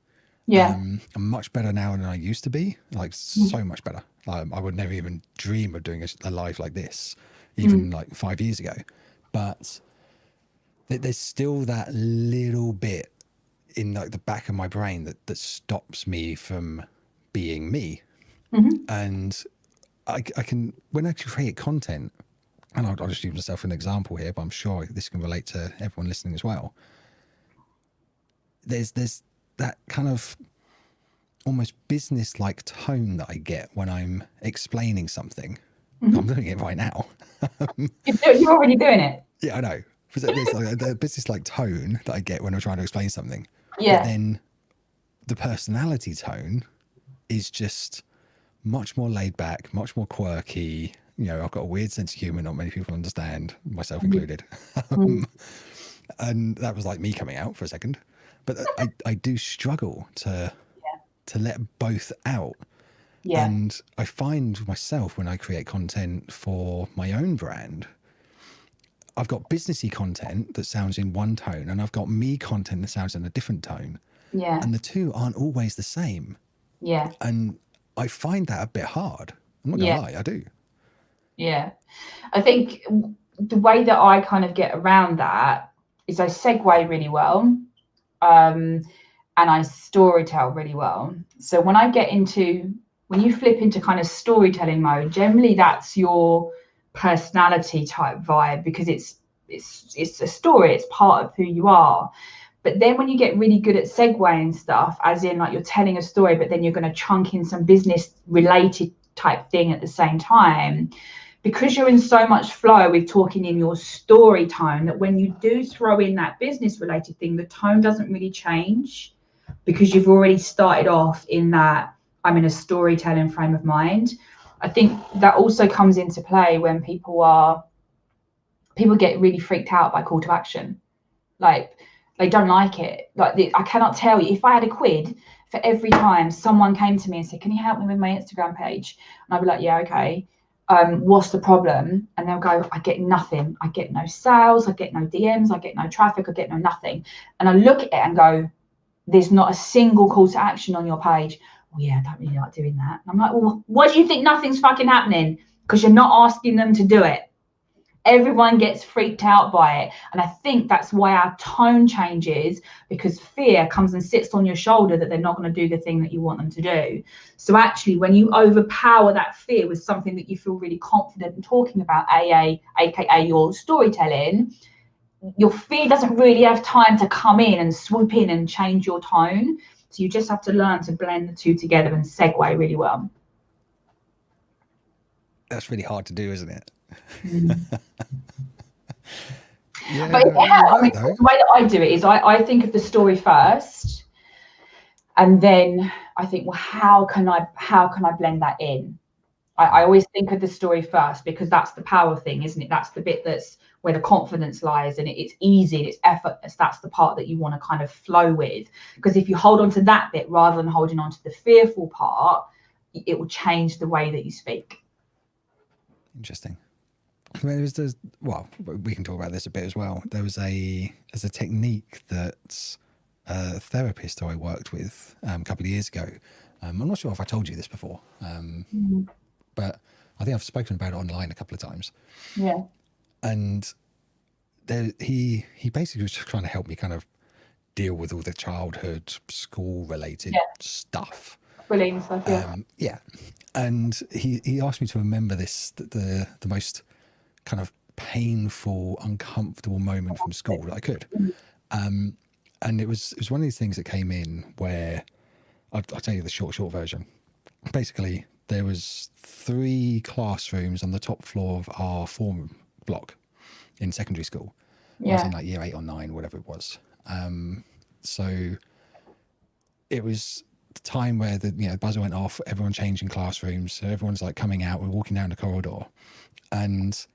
Yeah. I'm much better now than I used to be, like so much better. I would never even dream of doing a live like this, even like 5 years ago. But there's still that little bit in like the back of my brain that stops me from being me. And I can, when I create content, and I'll just use myself as an example here, but I'm sure this can relate to everyone listening as well. There's that kind of almost business-like tone that I get when I'm explaining something. I'm doing it right now. You're already doing it. Yeah, I know. There's like the business-like tone that I get when I'm trying to explain something. Yeah. But then the personality tone is just much more laid back, much more quirky. You know, I've got a weird sense of humor not many people understand, myself included. And that was like me coming out for a second. But I do struggle to let both out. Yeah. And I find myself, when I create content for my own brand, I've got businessy content that sounds in one tone, and I've got me content that sounds in a different tone. Yeah. And the two aren't always the same. Yeah. And I find that a bit hard. I'm not gonna lie, I do. Yeah. I think the way that I kind of get around that is I segue really well. And I storytell really well. So when you flip into kind of storytelling mode, generally that's your personality type vibe, because it's a story, it's part of who you are. But then when you get really good at segueing stuff, as in like you're telling a story, but then you're going to chunk in some business related type thing at the same time, because you're in so much flow with talking in your story tone, that when you do throw in that business related thing, the tone doesn't really change, because you've already started off in that I'm in a storytelling frame of mind. I think that also comes into play when people get really freaked out by call to action. Like, they don't like it. Like, I cannot tell you, if I had a quid for every time someone came to me and said, can you help me with my Instagram page? And I'd be like, yeah, okay. What's the problem? And they'll go, I get nothing. I get no sales. I get no DMs. I get no traffic. I get no nothing. And I look at it and go, there's not a single call to action on your page. Oh yeah, I don't really like doing that. And I'm like, well, what do you think nothing's fucking happening? Because you're not asking them to do it. Everyone gets freaked out by it. And I think that's why our tone changes, because fear comes and sits on your shoulder that they're not going to do the thing that you want them to do. So actually, when you overpower that fear with something that you feel really confident in talking about, aka your storytelling, your fear doesn't really have time to come in and swoop in and change your tone. So you just have to learn to blend the two together and segue really well. That's really hard to do, isn't it? Yeah, but the way that I do it is I think of the story first, and then I think, well, how can I blend that in? I always think of the story first, because that's the power thing, isn't it? That's the bit that's where the confidence lies, and it's easy, it's effortless. That's the part that you want to kind of flow with, because if you hold on to that bit rather than holding on to the fearful part, it will change the way that you speak. Interesting. I mean, well, we can talk about this a bit as well. There's a technique that a therapist who I worked with a couple of years ago. I'm not sure if I told you this before, but I think I've spoken about it online a couple of times. Yeah. And he basically was just trying to help me kind of deal with all the childhood school related stuff. Bullying stuff, yeah. And he asked me to remember the most kind of painful, uncomfortable moment from school that I could. And it was one of these things that came in where I'll tell you the short version. Basically, there was 3 classrooms on the top floor of our form block in secondary school. I was in like year 8 or 9, whatever it was. So it was the time where the buzzer went off, everyone changing classrooms, so everyone's like coming out, we're walking down the corridor, and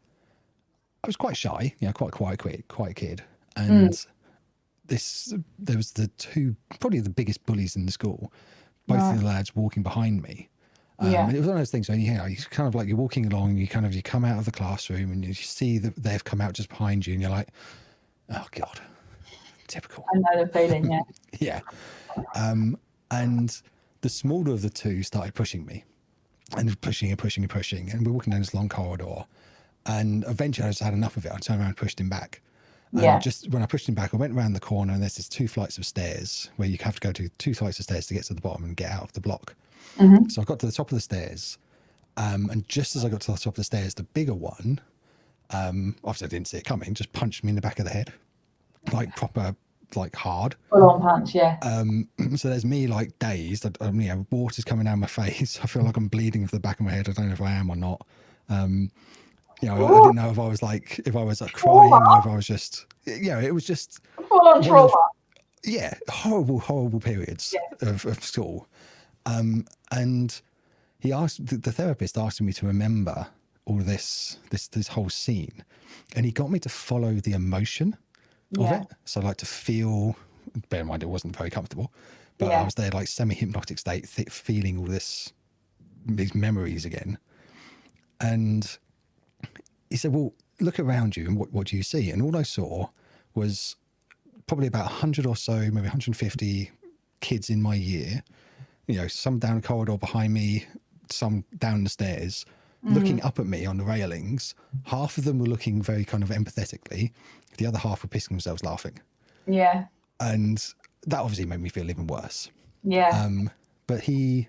I was quite shy, quite quiet kid, and there was the 2 probably the biggest bullies in the school, both of the lads walking behind me. And it was one of those things where you kind of like you're walking along, you come out of the classroom and you see that they've come out just behind you, and you're like, oh god, typical. I know the feeling. Yeah. And the smaller of the 2 started pushing me, and pushing, and we're walking down this long corridor, and eventually I just had enough of it. I turned around and pushed him back. And just when I pushed him back, I went around the corner, and there's this 2 flights of stairs where you have to go to 2 flights of stairs to get to the bottom and get out of the block. So I got to the top of the stairs, and just as I got to the top of the stairs, the bigger one, obviously I didn't see it coming, just punched me in the back of the head, like proper, like hard. Full on punch, So there's me like dazed. Water's coming down my face. I feel like I'm bleeding from the back of my head. I don't know if I am or not. I didn't know if I was like crying or if I was just, it was just full on trauma. Horrible periods of school. And he asked, the therapist asked me to remember all of this whole scene, and he got me to follow the emotion of it. So like to feel, bear in mind it wasn't very comfortable, but I was there like semi-hypnotic state, feeling all these memories again. And he said, well, look around you and what do you see? And all I saw was probably about 100 or so, maybe 150 kids in my year, some down the corridor behind me, some down the stairs, looking up at me on the railings. Half of them were looking very kind of empathetically. The other half were pissing themselves laughing. Yeah. And that obviously made me feel even worse. Yeah. But the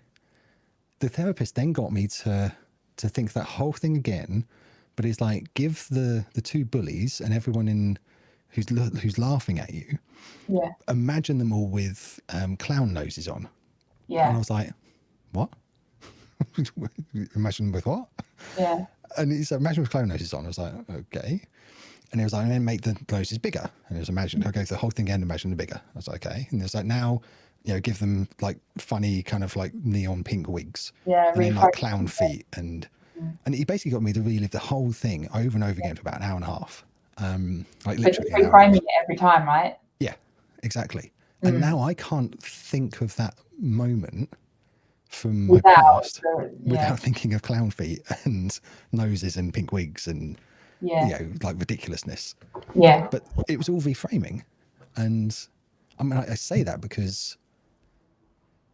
therapist then got me to think that whole thing again, but it's like, give the 2 bullies and everyone who's laughing at you, imagine them all with clown noses on. Yeah. And I was like, what? Imagine with what? Yeah. And he said, imagine with clown noses on. I was like, okay. And he was like, and then make the noses bigger. And it was imagine, okay, so the whole thing again, imagine the bigger. I was like, okay. And it's like, now, give them like funny kind of like neon pink wigs. Yeah. And then like clown feet. And he basically got me to relive the whole thing over and over again for about an hour and a half. Like literally. But reframing it every time, right? Yeah, exactly. And now I can't think of that moment from my past without thinking of clown feet and noses and pink wigs and like ridiculousness. Yeah. But it was all reframing. And I mean, I say that because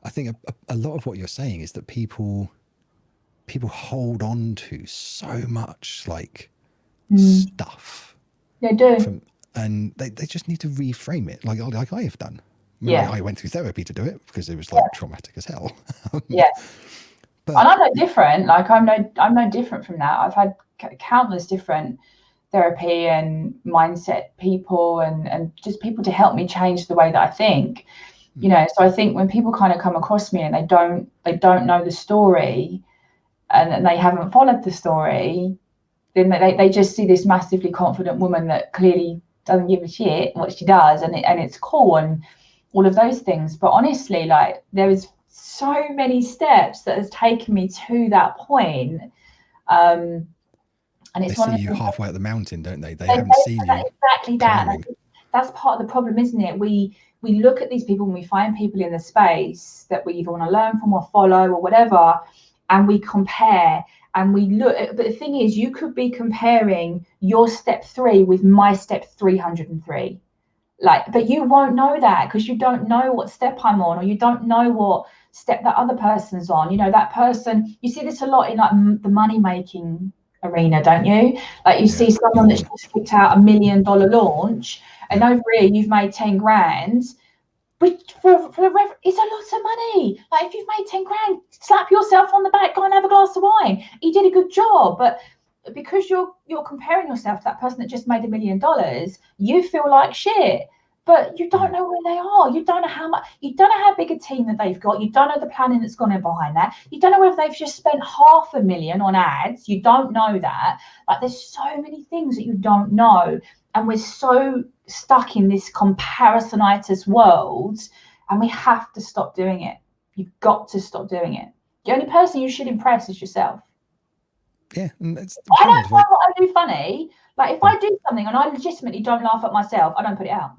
I think a lot of what you're saying is that people hold on to so much like stuff. They do. And they just need to reframe it like I have done. I went through therapy to do it because it was like traumatic as hell. But, and I'm no different. Like I'm no different from that. I've had countless different therapy and mindset people and just people to help me change the way that I think. So I think when people kind of come across me and they don't know the story and they haven't followed the story, then they just see this massively confident woman that clearly doesn't give a shit what she does, and it's cool and all of those things. But honestly, like there was so many steps that has taken me to that point. And it's they see you halfway up the mountain, don't they? They haven't seen you exactly that. That's part of the problem, isn't it? We look at these people and we find people in the space that we either want to learn from or follow or whatever, and we compare and we look. But the thing is, you could be comparing your step 3 with my step 303. But you won't know that because you don't know what step I'm on, or you don't know what step that other person's on. That person, you see this a lot in like the money making arena, don't you? Like you see someone that's just kicked out $1 million launch, and over here you've made 10 grand. But it's a lot of money. Like if you've made 10 grand, slap yourself on the back, go and have a glass of wine. You did a good job. But because you're comparing yourself to that person that just made $1 million, you feel like shit. But you don't know where they are. You don't know how much. You don't know how big a team that they've got. You don't know the planning that's gone in behind that. You don't know whether they've just spent $500,000 on ads. You don't know that. Like there's so many things that you don't know, and we're so stuck in this comparisonitis world, and we have to stop doing it. You've got to stop doing it. The only person you should impress is yourself. Yeah, I don't find what I do funny. Like if I do something and I legitimately don't laugh at myself, I don't put it out.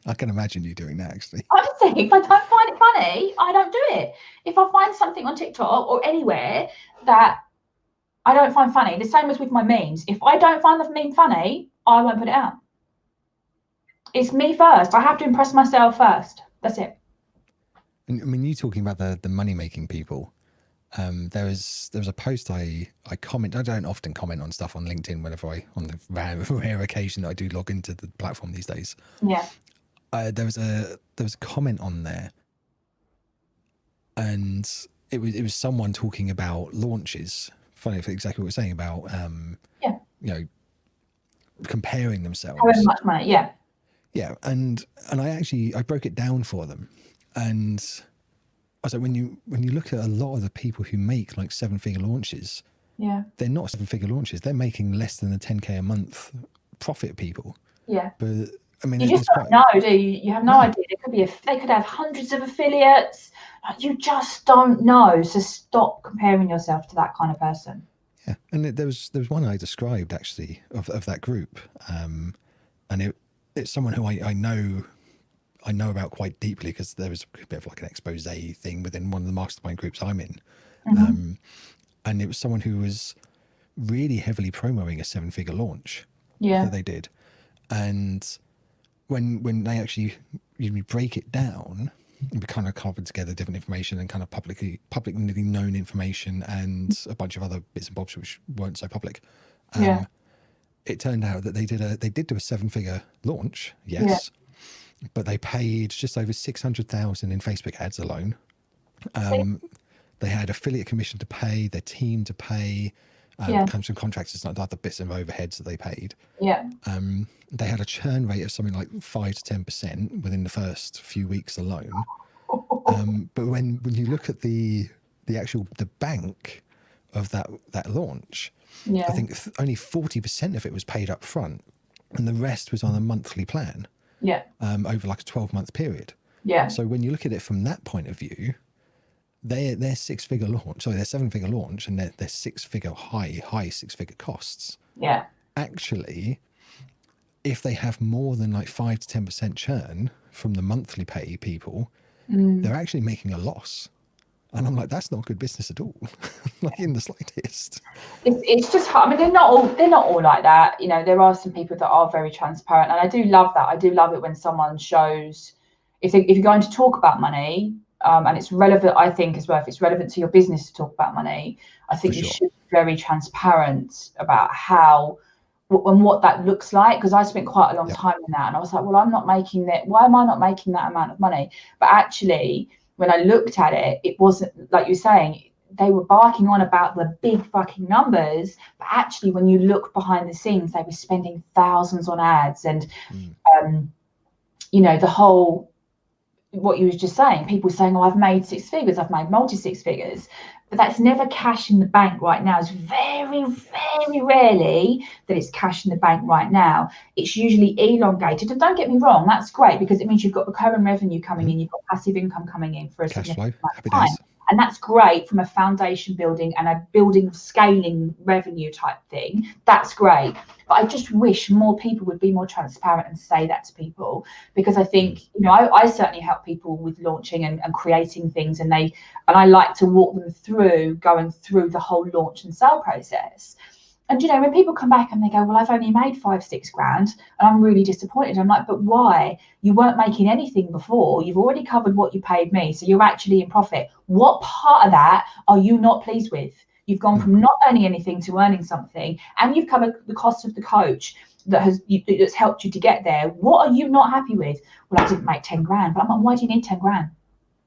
I can imagine you doing that, actually. Honestly, if I don't find it funny, I don't do it. If I find something on TikTok or anywhere that I don't find funny, the same as with my memes. If I don't find the meme funny, I won't put it out. It's me first. I have to impress myself first. That's it. And I mean, you talking about the money making people. There was a post I comment. I don't often comment on stuff on LinkedIn whenever on the rare occasion that I do log into the platform these days. Yeah. There was a comment on there, and it was someone talking about launches. Funny for exactly what we're saying about comparing themselves. How much money? Yeah. Yeah, and I broke it down for them, and I was like, when you look at a lot of the people who make like 7-figure launches, they're not 7-figure launches. They're making less than a 10K a month profit people. Yeah. But I mean, you just don't know, do you? You have no idea. They could have hundreds of affiliates. You just don't know. So stop comparing yourself to that kind of person. Yeah, and there was one I described actually of that group, and it's someone who I know about quite deeply because there was a bit of like an expose thing within one of the mastermind groups I'm in, and it was someone who was really heavily promoting a 7-figure launch that they did, and when they actually break it down, we kind of coupled together different information and kind of publicly known information and a bunch of other bits and bobs which weren't so public. It turned out that they did do a 7-figure launch, yes, but they paid just over 600,000 in Facebook ads alone. They had affiliate commission to pay, their team to pay, comes from contractors, like other bits of overheads that they paid. They had a churn rate of something like 5 to 10% within the first few weeks alone. But when you look at the bank of that launch, I think only 40% of it was paid up front, and the rest was on a monthly plan. Over like a 12-month period. So when you look at it from that point of view, their 7-figure launch, and their 6-figure high 6-figure costs. Actually, if they have more than like 5 to 10% churn from the monthly pay people, they're actually making a loss. And I'm like, that's not good business at all, like in the slightest. It's just hard. I mean, they're not all like that. There are some people that are very transparent, and I do love that. I do love it when someone shows if you're going to talk about money, and it's relevant. I think as well, if it's relevant to your business to talk about money, I think you should be very transparent about how and what that looks like. Because I spent quite a long time in that, and I was like, well, I'm not making that. Why am I not making that amount of money? But actually, when I looked at it, it wasn't like you're saying. They were barking on about the big fucking numbers, but actually, when you look behind the scenes, they were spending thousands on ads, and the whole what you was just saying. People saying, "Oh, I've made 6 figures, I've made multi-6 figures," but that's never cash in the bank right now. It's very, very rarely that it's cash in the bank right now. It's usually elongated, and don't get me wrong, that's great because it means you've got recurring revenue coming in, you've got passive income coming in for a cash significant flow, amount of time. And that's great from a foundation building and a building scaling revenue type thing. That's great. But I just wish more people would be more transparent and say that to people, because I think, you know, I certainly help people with launching and creating things, and I like to walk them through going through the whole launch and sale process. And, you know, when people come back and they go, well, I've only made 5-6 grand and I'm really disappointed. I'm like, but why? You weren't making anything before. You've already covered what you paid me. So you're actually in profit. What part of that are you not pleased with? You've gone from not earning anything to earning something, and you've covered the cost of the coach that's helped you to get there. What are you not happy with? Well, I didn't make 10 grand. But I'm like, why do you need 10 grand?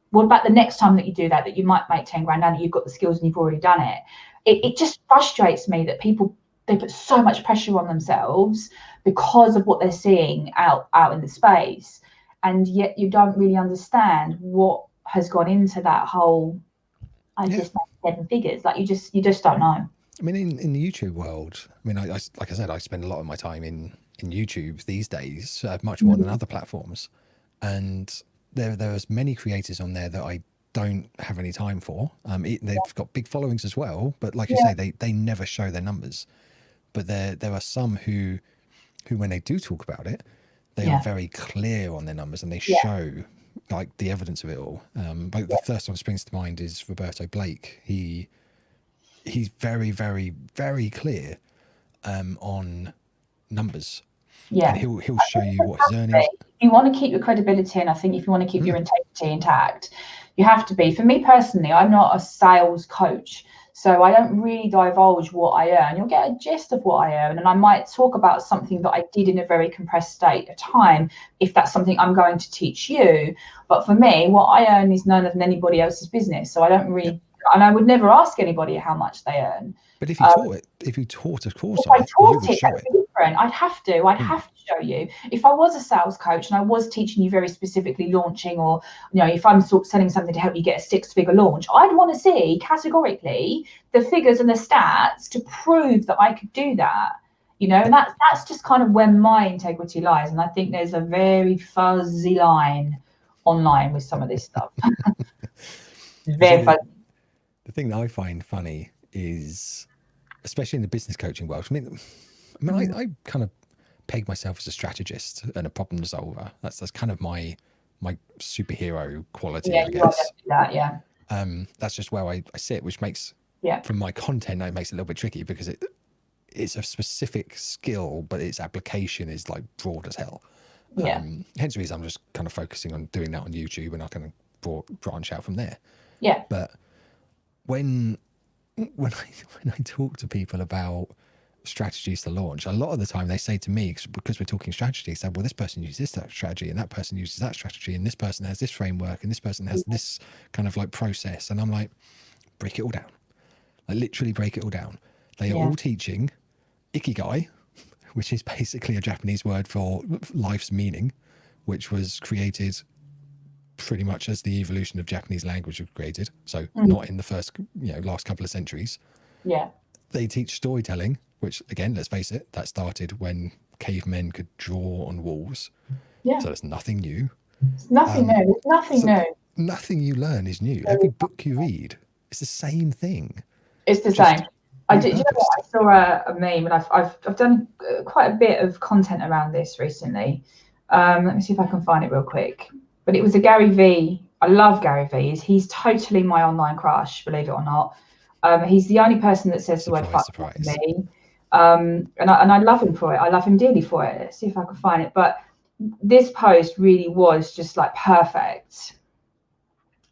What about the next time that you do that you might make 10 grand now that you've got the skills and you've already done it? It just frustrates me that people, they put so much pressure on themselves because of what they're seeing out in the space, and yet you don't really understand what has gone into that whole, just made 7 figures. Like you just don't know. I mean, in the YouTube world, I mean, I like I said, I spend a lot of my time in YouTube these days, much more than other platforms, and there's many creators on there that I don't have any time for. They've got big followings as well, but like you say, they never show their numbers. But there are some who when they do talk about it, they are very clear on their numbers, and they show like the evidence of it all. Like the first one that springs to mind is Roberto Blake. He's very, very, very clear on numbers. Yeah, and he'll show you what his earnings. If you want to keep your credibility, and I think if you want to keep your integrity intact, you have to be. For me personally, I'm not a sales coach, so I don't really divulge what I earn. You'll get a gist of what I earn, and I might talk about something that I did in a very compressed state of time, if that's something I'm going to teach you. But for me, what I earn is none of anybody else's business, so I don't really, and I would never ask anybody how much they earn. But if you taught a course on it, you would show it. I'd have to show you. If I was a sales coach and I was teaching you very specifically launching, or, you know, if I'm selling something to help you get a 6-figure launch, I'd want to see categorically the figures and the stats to prove that I could do that. You know, and that's just kind of where my integrity lies. And I think there's a very fuzzy line online with some of this stuff. Very fuzzy. The thing that I find funny is, especially in the business coaching world, I mean, I kind of peg myself as a strategist and a problem solver. That's kind of my superhero quality, I guess. That's just where I sit, which makes, from my content, it makes it a little bit tricky, because it's a specific skill, but its application is like broad as hell. Hence the reason I'm just kind of focusing on doing that on YouTube, and I can branch out from there. But when I talk to people about strategies to launch, a lot of the time they say to me, because we're talking strategy, say, well, this person uses this strategy, and that person uses that strategy, and this person has this framework, and this person has this kind of like process. And I'm like, break it all down. Like literally break it all down. They are all teaching ikigai, which is basically a Japanese word for life's meaning, which was created pretty much as the evolution of Japanese language was created. So not in the first, last couple of centuries. They teach storytelling, which, again, let's face it, that started when cavemen could draw on walls. So there's nothing new. It's nothing new. It's nothing new. Nothing you learn is new. Every book you read, it's the same thing. It's the same. I did. You know what? I saw a meme, and I've done quite a bit of content around this recently. Let me see if I can find it real quick. But it was a Gary Vee. I love Gary Vee. He's totally my online crush, believe it or not. He's the only person that says the word fuck to me. And I love him for it. I love him dearly for it. Let's see if I can find it. But this post really was just like perfect.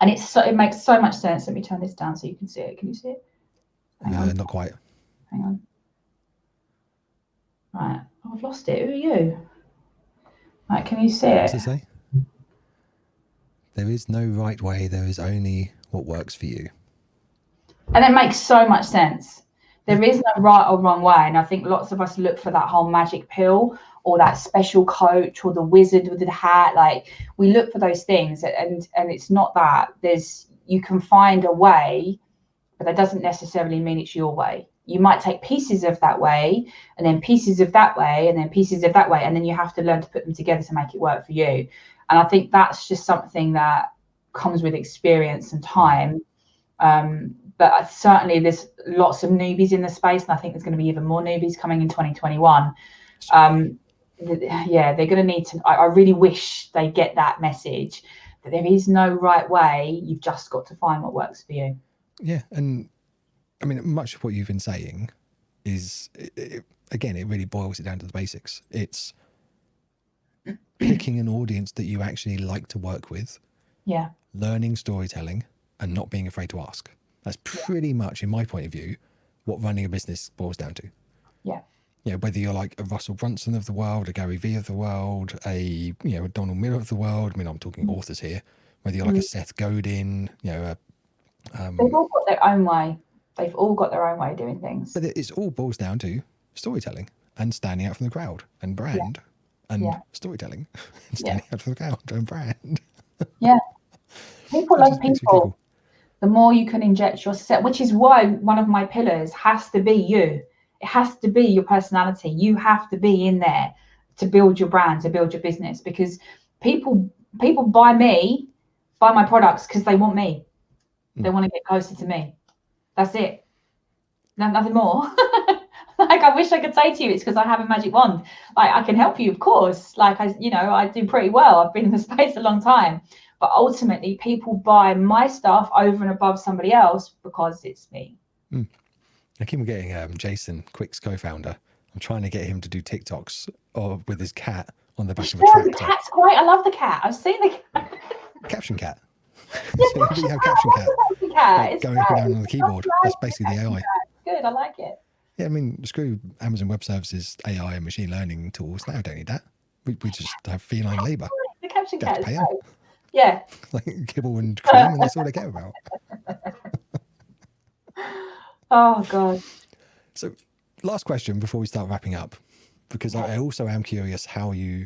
And it makes so much sense. Let me turn this down so you can see it. Can you see it? Hang on. Not quite. Hang on. Right. Oh, I've lost it. Who are you? Right, can you see it? What does it say? There is no right way. There is only what works for you. And it makes so much sense. There is no right or wrong way. And I think lots of us look for that whole magic pill, or that special coach, or the wizard with the hat. Like, we look for those things, and it's not that. You can find a way, but that doesn't necessarily mean it's your way. You might take pieces of that way, and then pieces of that way, and then pieces of that way, and then you have to learn to put them together to make it work for you. And I think that's just something that comes with experience and time. But certainly there's lots of newbies in the space, and I think there's going to be even more newbies coming in 2021. Yeah, they're going to need to, I really wish they get that message that there is no right way. You've just got to find what works for you. Yeah. And I mean, much of what you've been saying is, again, it really boils it down to the basics. It's picking an audience that you actually like to work with. Yeah. Learning storytelling and not being afraid to ask. That's pretty much, in my point of view, what running a business boils down to. Yeah. You know, whether you're like a Russell Brunson of the world, a Gary Vee of the world, a Donald Miller of the world. I mean, I'm talking authors here. Whether you're like a Seth Godin, they've all got their own way. They've all got their own way of doing things. But it all boils down to storytelling and standing out from the crowd and brand and storytelling and standing out from the crowd and brand. Yeah. People love people. The more you can inject yourself, which is why one of my pillars has to be you. It has to be your personality. You have to be in there to build your brand, to build your business, because people buy my products because they want me. They want to get closer to me. That's it. Nothing more. Like, I wish I could say to you, it's because I have a magic wand. Like, I can help you, of course. Like, I do pretty well. I've been in the space a long time. But ultimately, people buy my stuff over and above somebody else because it's me. I keep getting Jason, Quick's co-founder. I'm trying to get him to do TikToks with his cat on the back of a tractor. The cat's great. I love the cat. I've seen the cat. Caption cat. Yeah, so we have caption cat. Like going up and down on the keyboard. That's basically the AI. Good. I like it. Yeah, I mean, screw Amazon Web Services, AI and machine learning tools. Now I don't need that. We just have feline labour. The caption cat is great. Them. Yeah. Like kibble and cream, and that's all they care about. Oh, God. So, last question before we start wrapping up, because I also am curious how we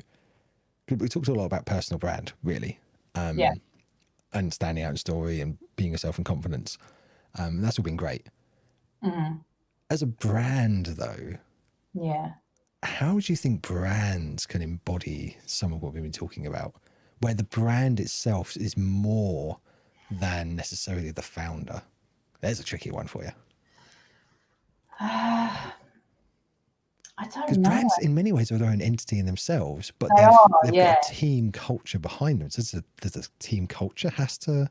talked a lot about personal brand, really. And standing out in story and being yourself and confidence. That's all been great. As a brand, though, how do you think brands can embody some of what we've been talking about, where the brand itself is more than necessarily the founder? There's a tricky one for you. I don't know. Because brands, in many ways, are their own entity in themselves, but they've got a team culture behind them. So does the team culture has to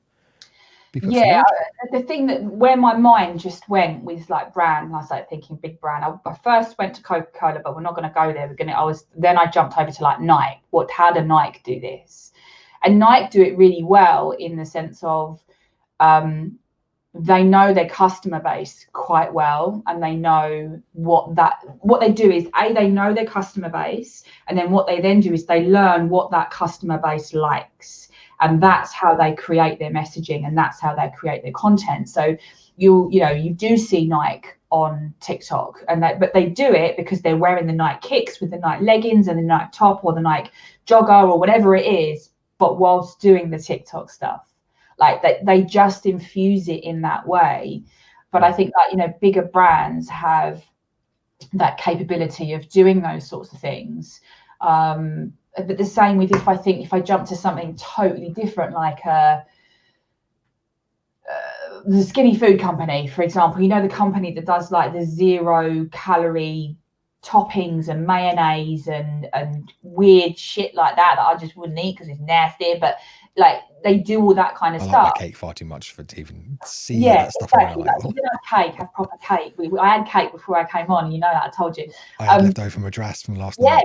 be put forward? The thing that where my mind just went with like brand, and I started thinking big brand. I first went to Coca-Cola, but we're not going to go there. Then I jumped over to like Nike. How do Nike do this? And Nike do it really well in the sense of they know their customer base quite well, and they know what they do is they know their customer base, and then what they then do is they learn what that customer base likes, and that's how they create their messaging, and that's how they create their content. So you do see Nike on TikTok, but they do it because they're wearing the Nike kicks with the Nike leggings and the Nike top or the Nike jogger or whatever it is, but whilst doing the TikTok stuff. Like they just infuse it in that way. But I think that, bigger brands have that capability of doing those sorts of things. But the same with if I jump to something totally different, like the skinny food company, for example, the company that does like the 0 calorie toppings and mayonnaise and weird shit like that I just wouldn't eat because it's nasty, but like they do all that kind of stuff. I like cake far too much to even see that stuff. Exactly. Like, you have cake, have proper cake. I had cake before I came on, that I told you. I had leftover from a dress from last night.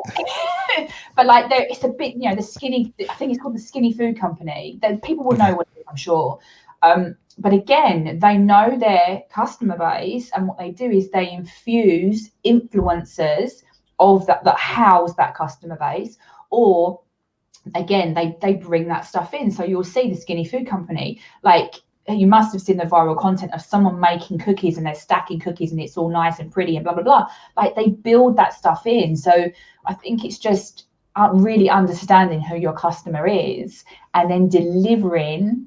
But like it's a bit, the skinny, I think it's called the Skinny Food Company. People will know what it is, I'm sure. But again, they know their customer base, and what they do is they infuse influencers of that house that customer base, or again, they bring that stuff in. So you'll see the Skinny Food Company, like you must have seen the viral content of someone making cookies and they're stacking cookies and it's all nice and pretty and blah, blah, blah. Like they build that stuff in. So I think it's just really understanding who your customer is and then delivering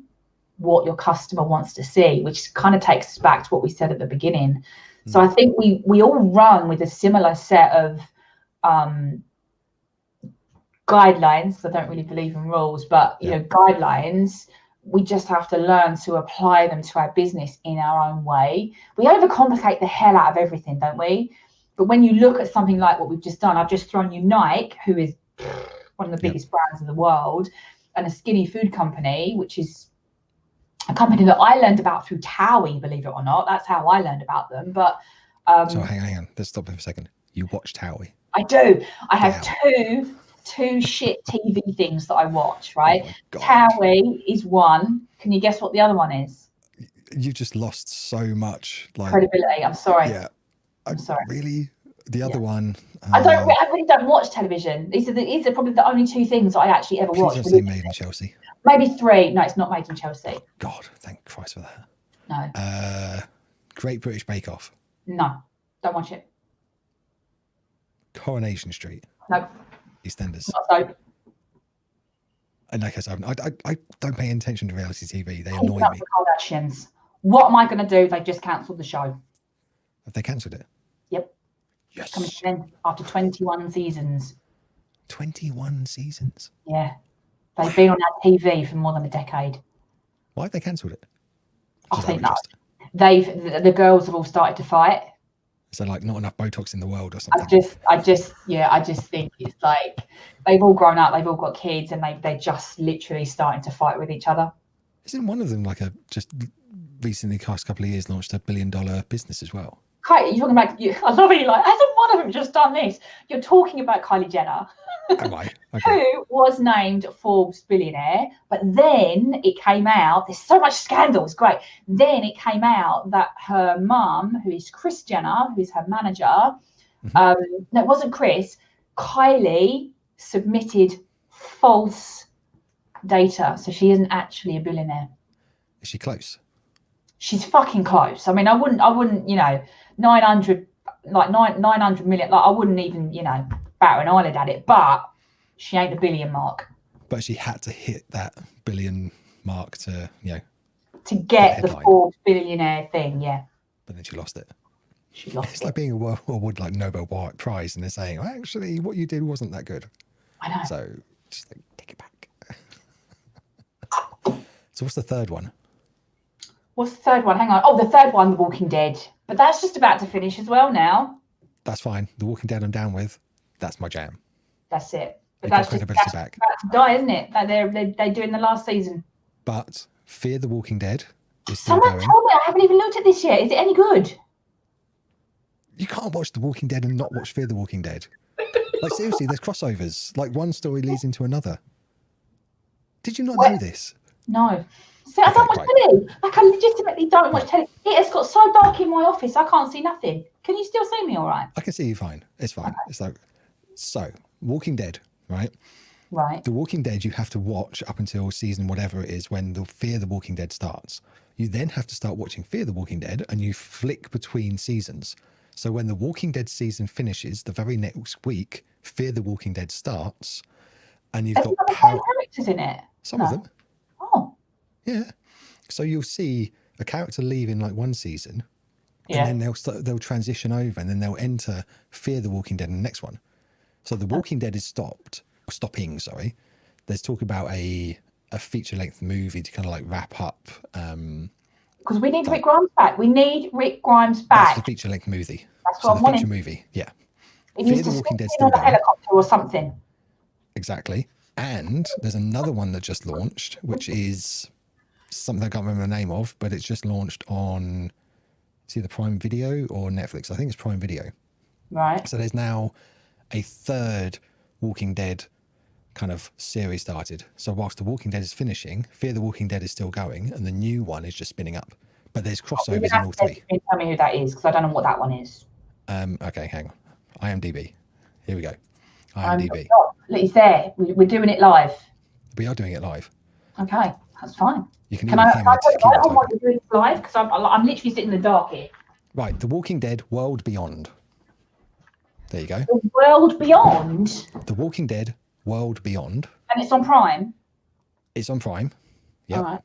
what your customer wants to see, which kind of takes us back to what we said at the beginning. So I think we all run with a similar set of guidelines. I don't really believe in rules, but guidelines we just have to learn to apply them to our business in our own way. We overcomplicate the hell out of everything, don't we? But when you look at something like what we've just done, I've just thrown you Nike, who is one of the biggest brands in the world, and a skinny food company, which is a company that I learned about through Towie, believe it or not. That's how I learned about them. But so hang on. Let's stop there for a second. You watch Towie? I do. I have two shit TV things that I watch, right? Oh Towie is one. Can you guess what the other one is? You just lost so much credibility. I'm sorry. Yeah. I'm sorry. Really? The other one? I really don't watch television. These are probably the only two things I actually ever watch. Please don't say Made in Chelsea. Maybe three. No, it's not Made in Chelsea. Oh, God, thank Christ for that. No. Great British Bake Off. No, don't watch it. Coronation Street. No. EastEnders. No. And like I said, I don't pay attention to reality TV. They annoy me. The Kardashians. What am I going to do? They just cancelled the show. Have they cancelled it? Yep. Yes. Coming to an end after 21 seasons. 21 seasons? Yeah. They've been on our TV for more than a decade. Why have they cancelled it? I think that the girls have all started to fight. So like not enough Botox in the world or something? I just think it's like they've all grown up, they've all got kids, and they're just literally starting to fight with each other. Isn't one of them like just recently, past couple of years, launched $1 billion business as well? Kylie, you're talking about, I love it, like, hasn't one of them just done this? You're talking about Kylie Jenner. Am I? Okay. Who was named Forbes billionaire, but then it came out, there's so much scandal, it's great. Then it came out that her mum, who is Kris Jenner, who is her manager, no, it wasn't Kris, Kylie submitted false data, so she isn't actually a billionaire. Is she close? She's fucking close. I mean, I wouldn't, 900 million, like I wouldn't even, bat an eyelid at it, but she ain't the billion mark. But she had to hit that billion mark to get the Forbes billionaire thing, yeah. But then she lost it. It's like being awarded like Nobel Prize, and they're saying, well, actually, what you did wasn't that good. I know. So just like take it back. So what's the third one? What's the third one? Hang on. Oh, the third one, The Walking Dead. But that's just about to finish as well now. That's fine. The Walking Dead I'm down with. That's my jam. That's it. But that's just about to die, isn't it? That they're doing the last season. But Fear the Walking Dead is still Someone going. told me, I haven't even looked at this yet. Is it any good? You can't watch The Walking Dead and not watch Fear the Walking Dead. Like seriously, there's crossovers. Like one story leads into another. Did you not know this? No. See, I don't watch telly. Like I legitimately don't watch telly. It has got so dark in my office, I can't see nothing. Can you still see me all right? I can see you fine. It's fine. Okay. It's like, so Walking Dead, right? Right. The Walking Dead you have to watch up until season whatever it is when the Fear the Walking Dead starts. You then have to start watching Fear the Walking Dead and you flick between seasons. So when the Walking Dead season finishes, the very next week, Fear the Walking Dead starts, and you've got characters in it. Some of them. Oh. Yeah. So you'll see a character leave in like one season, and then they'll transition over, and then they'll enter Fear the Walking Dead in the next one. So the Walking Dead is stopping. Sorry. There's talk about a feature length movie to kind of like wrap up. Because we need Rick Grimes back. We need Rick Grimes back. That's the feature length movie. That's what I'm wanting. Feature movie. Yeah. Fear the Walking Dead still on a helicopter or something. Exactly. And there's another one that just launched, which is something I can't remember the name of, but it's just launched on, it's either Prime Video or Netflix. I think it's Prime Video. Right. So there's now a third Walking Dead kind of series started. So whilst The Walking Dead is finishing, Fear the Walking Dead is still going, and the new one is just spinning up. But there's crossovers in all three. Tell me who that is, because I don't know what that one is. Okay, hang on. IMDb. Here we go. IMDb. It's there. We're doing it live. We are doing it live. Okay, that's fine. You can I on what you're doing live? Because I'm literally sitting in the dark here. Right, The Walking Dead World Beyond. There you go. The World Beyond? The Walking Dead World Beyond. And it's on Prime? It's on Prime. Yeah. All right.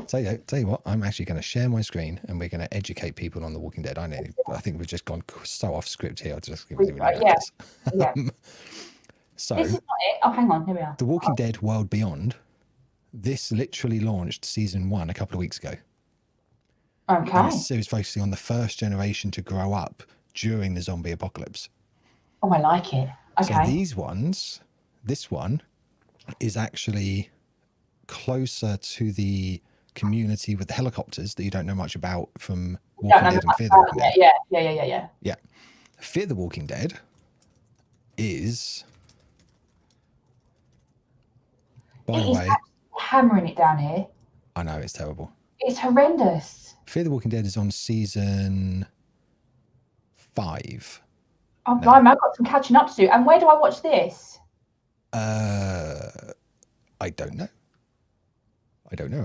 Tell you what, I'm actually going to share my screen and we're going to educate people on The Walking Dead. I think we've just gone so off script here. I'll just give it yeah. So this is not it. Oh, hang on. Here we are. The Walking Dead World Beyond This literally launched season 1 a couple of weeks ago. Okay. And it's a series focusing on the first generation to grow up during the zombie apocalypse. Oh, I like it. Okay. So this one is actually closer to the community with the helicopters that you don't know much about from Walking Dead and Fear the Walking Dead. Yeah. Fear the Walking Dead is, by the way, hammering it down here. I know it's terrible. It's horrendous. Fear the Walking Dead is on season 5. Oh, blimey, I've got some catching up to do. And where do I watch this? I don't know.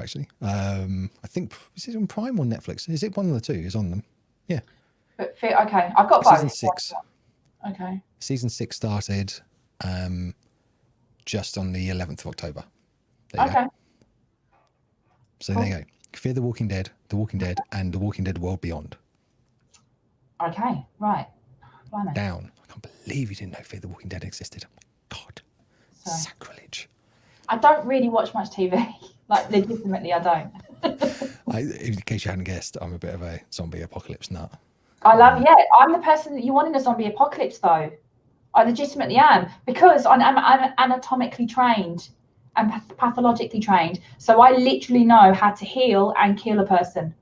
Actually. I think, is it on Prime or Netflix? Is it one of the two? Is on them? Yeah. But okay, I've got both. Season 6. Okay. Season 6 started just on the 11th of October. There you go. So there you go. Fear the Walking Dead, and The Walking Dead World Beyond. Okay, right. Blimey. Down. I can't believe you didn't know Fear the Walking Dead existed. Oh my God. Sacrilege. I don't really watch much TV. Like, legitimately, I don't. In case you hadn't guessed, I'm a bit of a zombie apocalypse nut. I'm the person that you want in a zombie apocalypse, though. I legitimately am, because I'm anatomically trained and pathologically trained. So I literally know how to heal and kill a person.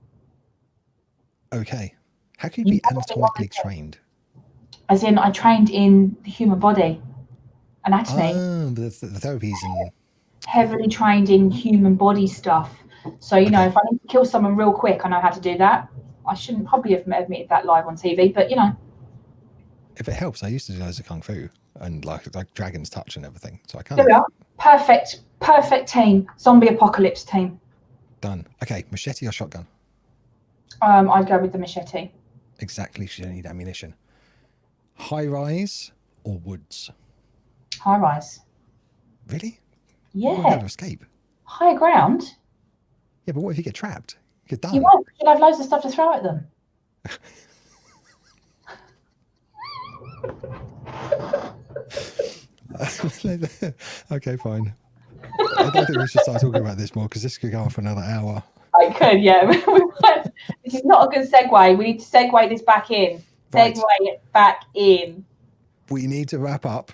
Okay. How can you be anatomically trained? As in, I trained in the human body, anatomy. Oh, the therapies and... Heavily trained in human body stuff. So, you know, if I need to kill someone real quick, I know how to do that. I shouldn't probably have admitted that live on TV, but, you know. If it helps, I used to do loads of Kung Fu and like Dragon's Touch and everything. So I can't... There we are. Perfect team. Zombie apocalypse team. Done. Okay, machete or shotgun? I'd go with the machete. Exactly, you don't need ammunition. High rise or woods? High rise. Really? Yeah. You're to escape. Higher ground? Yeah, but what if you get trapped? You're done. You won't. You'll have loads of stuff to throw at them. Okay, fine. I don't think we should start talking about this more because this could go on for another hour. I could, yeah. This is not a good segue. We need to segue this back in. Right. Segue it back in. We need to wrap up.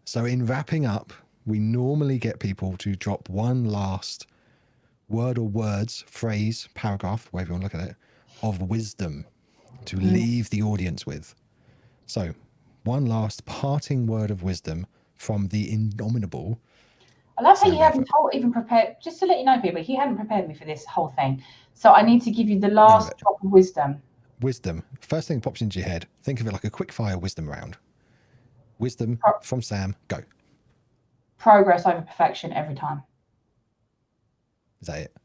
So in wrapping up, we normally get people to drop one last word or words, phrase, paragraph, whatever you want to look at it, of wisdom to leave the audience with. So one last parting word of wisdom from the indomitable. I love how you haven't even prepared, just to let you know, people, he hadn't prepared me for this whole thing. So I need to give you the last drop of wisdom. Wisdom. First thing that pops into your head, think of it like a quick fire wisdom round. Wisdom from Sam, go. Progress over perfection every time. Is that it?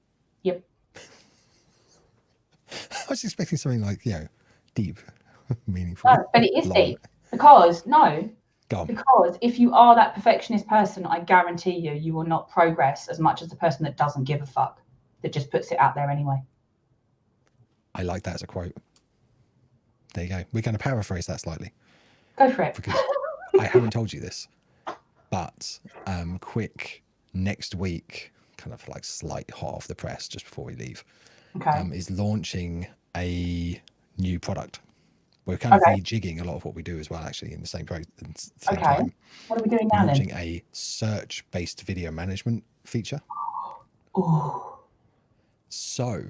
Yep. I was expecting something like, deep, meaningful. No, but it is long. deep. Because if you are that perfectionist person, I guarantee you will not progress as much as the person that doesn't give a fuck, that just puts it out there anyway. I like that as a quote. There you go. We're going to paraphrase that slightly. Go for it. Because I haven't told you this, but Quicc next week, kind of like slight hot off the press just before we leave, is launching a new product. We're kind of rejigging a lot of what we do as well, actually, in the same time. What are we doing now then? Launching a search-based video management feature. Ooh. So,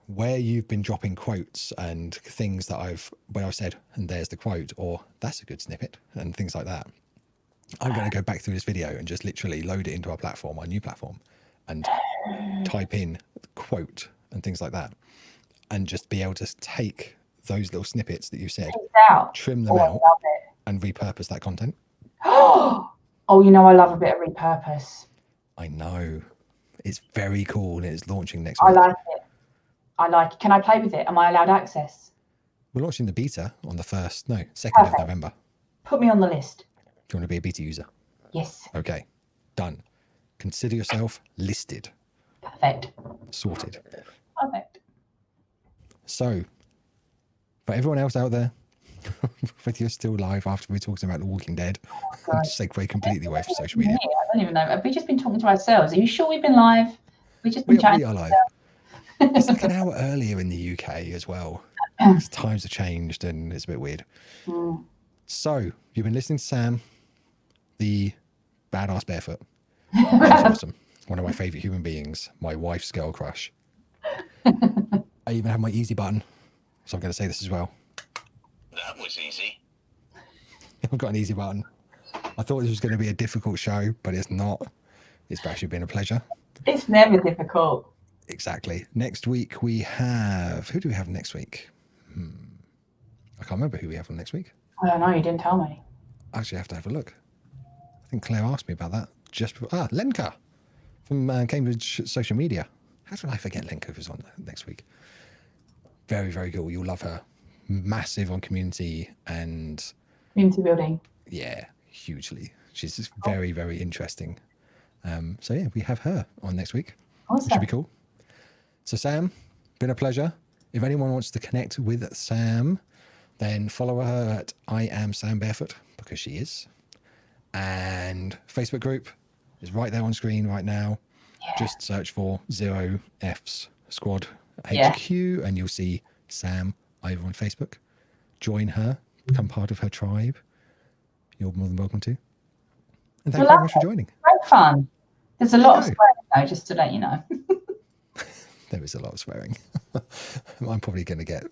where you've been dropping quotes and things that where I said, and there's the quote, or that's a good snippet, and things like that, I'm going to go back through this video and just literally load it into our platform, our new platform, and type in quote and things like that, and just be able to take those little snippets that you said, trim them out, and repurpose that content. Oh, you know, I love a bit of repurpose. I know. It's very cool, and it's launching next week. I like it. Can I play with it? Am I allowed access? We're launching the beta on the 2nd of November. Put me on the list. Do you want to be a beta user? Yes. Okay. Done. Consider yourself listed. Perfect. Sorted. Perfect. So, for everyone else out there But you're still live after we're talking about The Walking Dead. God. Segue completely away from social media. Yeah, I don't even know. Have we just been talking to ourselves? Are you sure we've been live? We've just been We chatting. are live. It's like an hour earlier in the UK as well. Times have changed and it's a bit weird. So, you've been listening to Sam, the badass Bearfoot. He's awesome. One of my favourite human beings. My wife's girl crush. I even have my easy button. So I'm going to say this as well. That was easy. I've got an easy button. I thought this was going to be a difficult show, but it's not. It's actually been a pleasure. It's never difficult. Exactly. Next week we have... Who do we have next week? I can't remember who we have on next week. I don't know. You didn't tell me. I actually have to have a look. I think Claire asked me about that just before. Lenka from Cambridge Social Media. How did I forget Lenka was on next week? Very, very cool. You'll love her. Massive on community and... Community building. Yeah, hugely. She's just very, very interesting. So yeah, we have her on next week. Awesome. Which should be cool. So Sam, been a pleasure. If anyone wants to connect with Sam, then follow her at I am Sam Bearfoot, because she is. And Facebook group is right there on screen right now. Yeah. Just search for 0F's Squad HQ Yeah. and you'll see Sam over on Facebook. Join her, become part of her tribe. You're more than welcome to. And thank you very much for joining. Great fun. There's a lot of swearing though, just to let you know. There is a lot of swearing. I'm probably going to get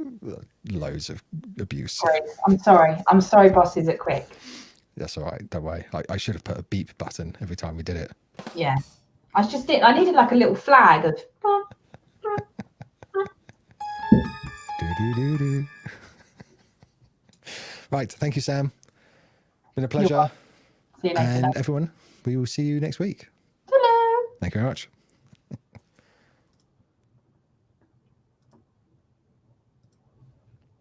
loads of abuse. Great. I'm sorry. I'm sorry, bosses at Quicc. That's all right. Don't worry. I should have put a beep button every time we did it. Yeah. I needed like a little flag of... Do. Right. Thank you, Sam. Been a pleasure. See you later. And everyone, we will see you next week. Hello. Thank you very much.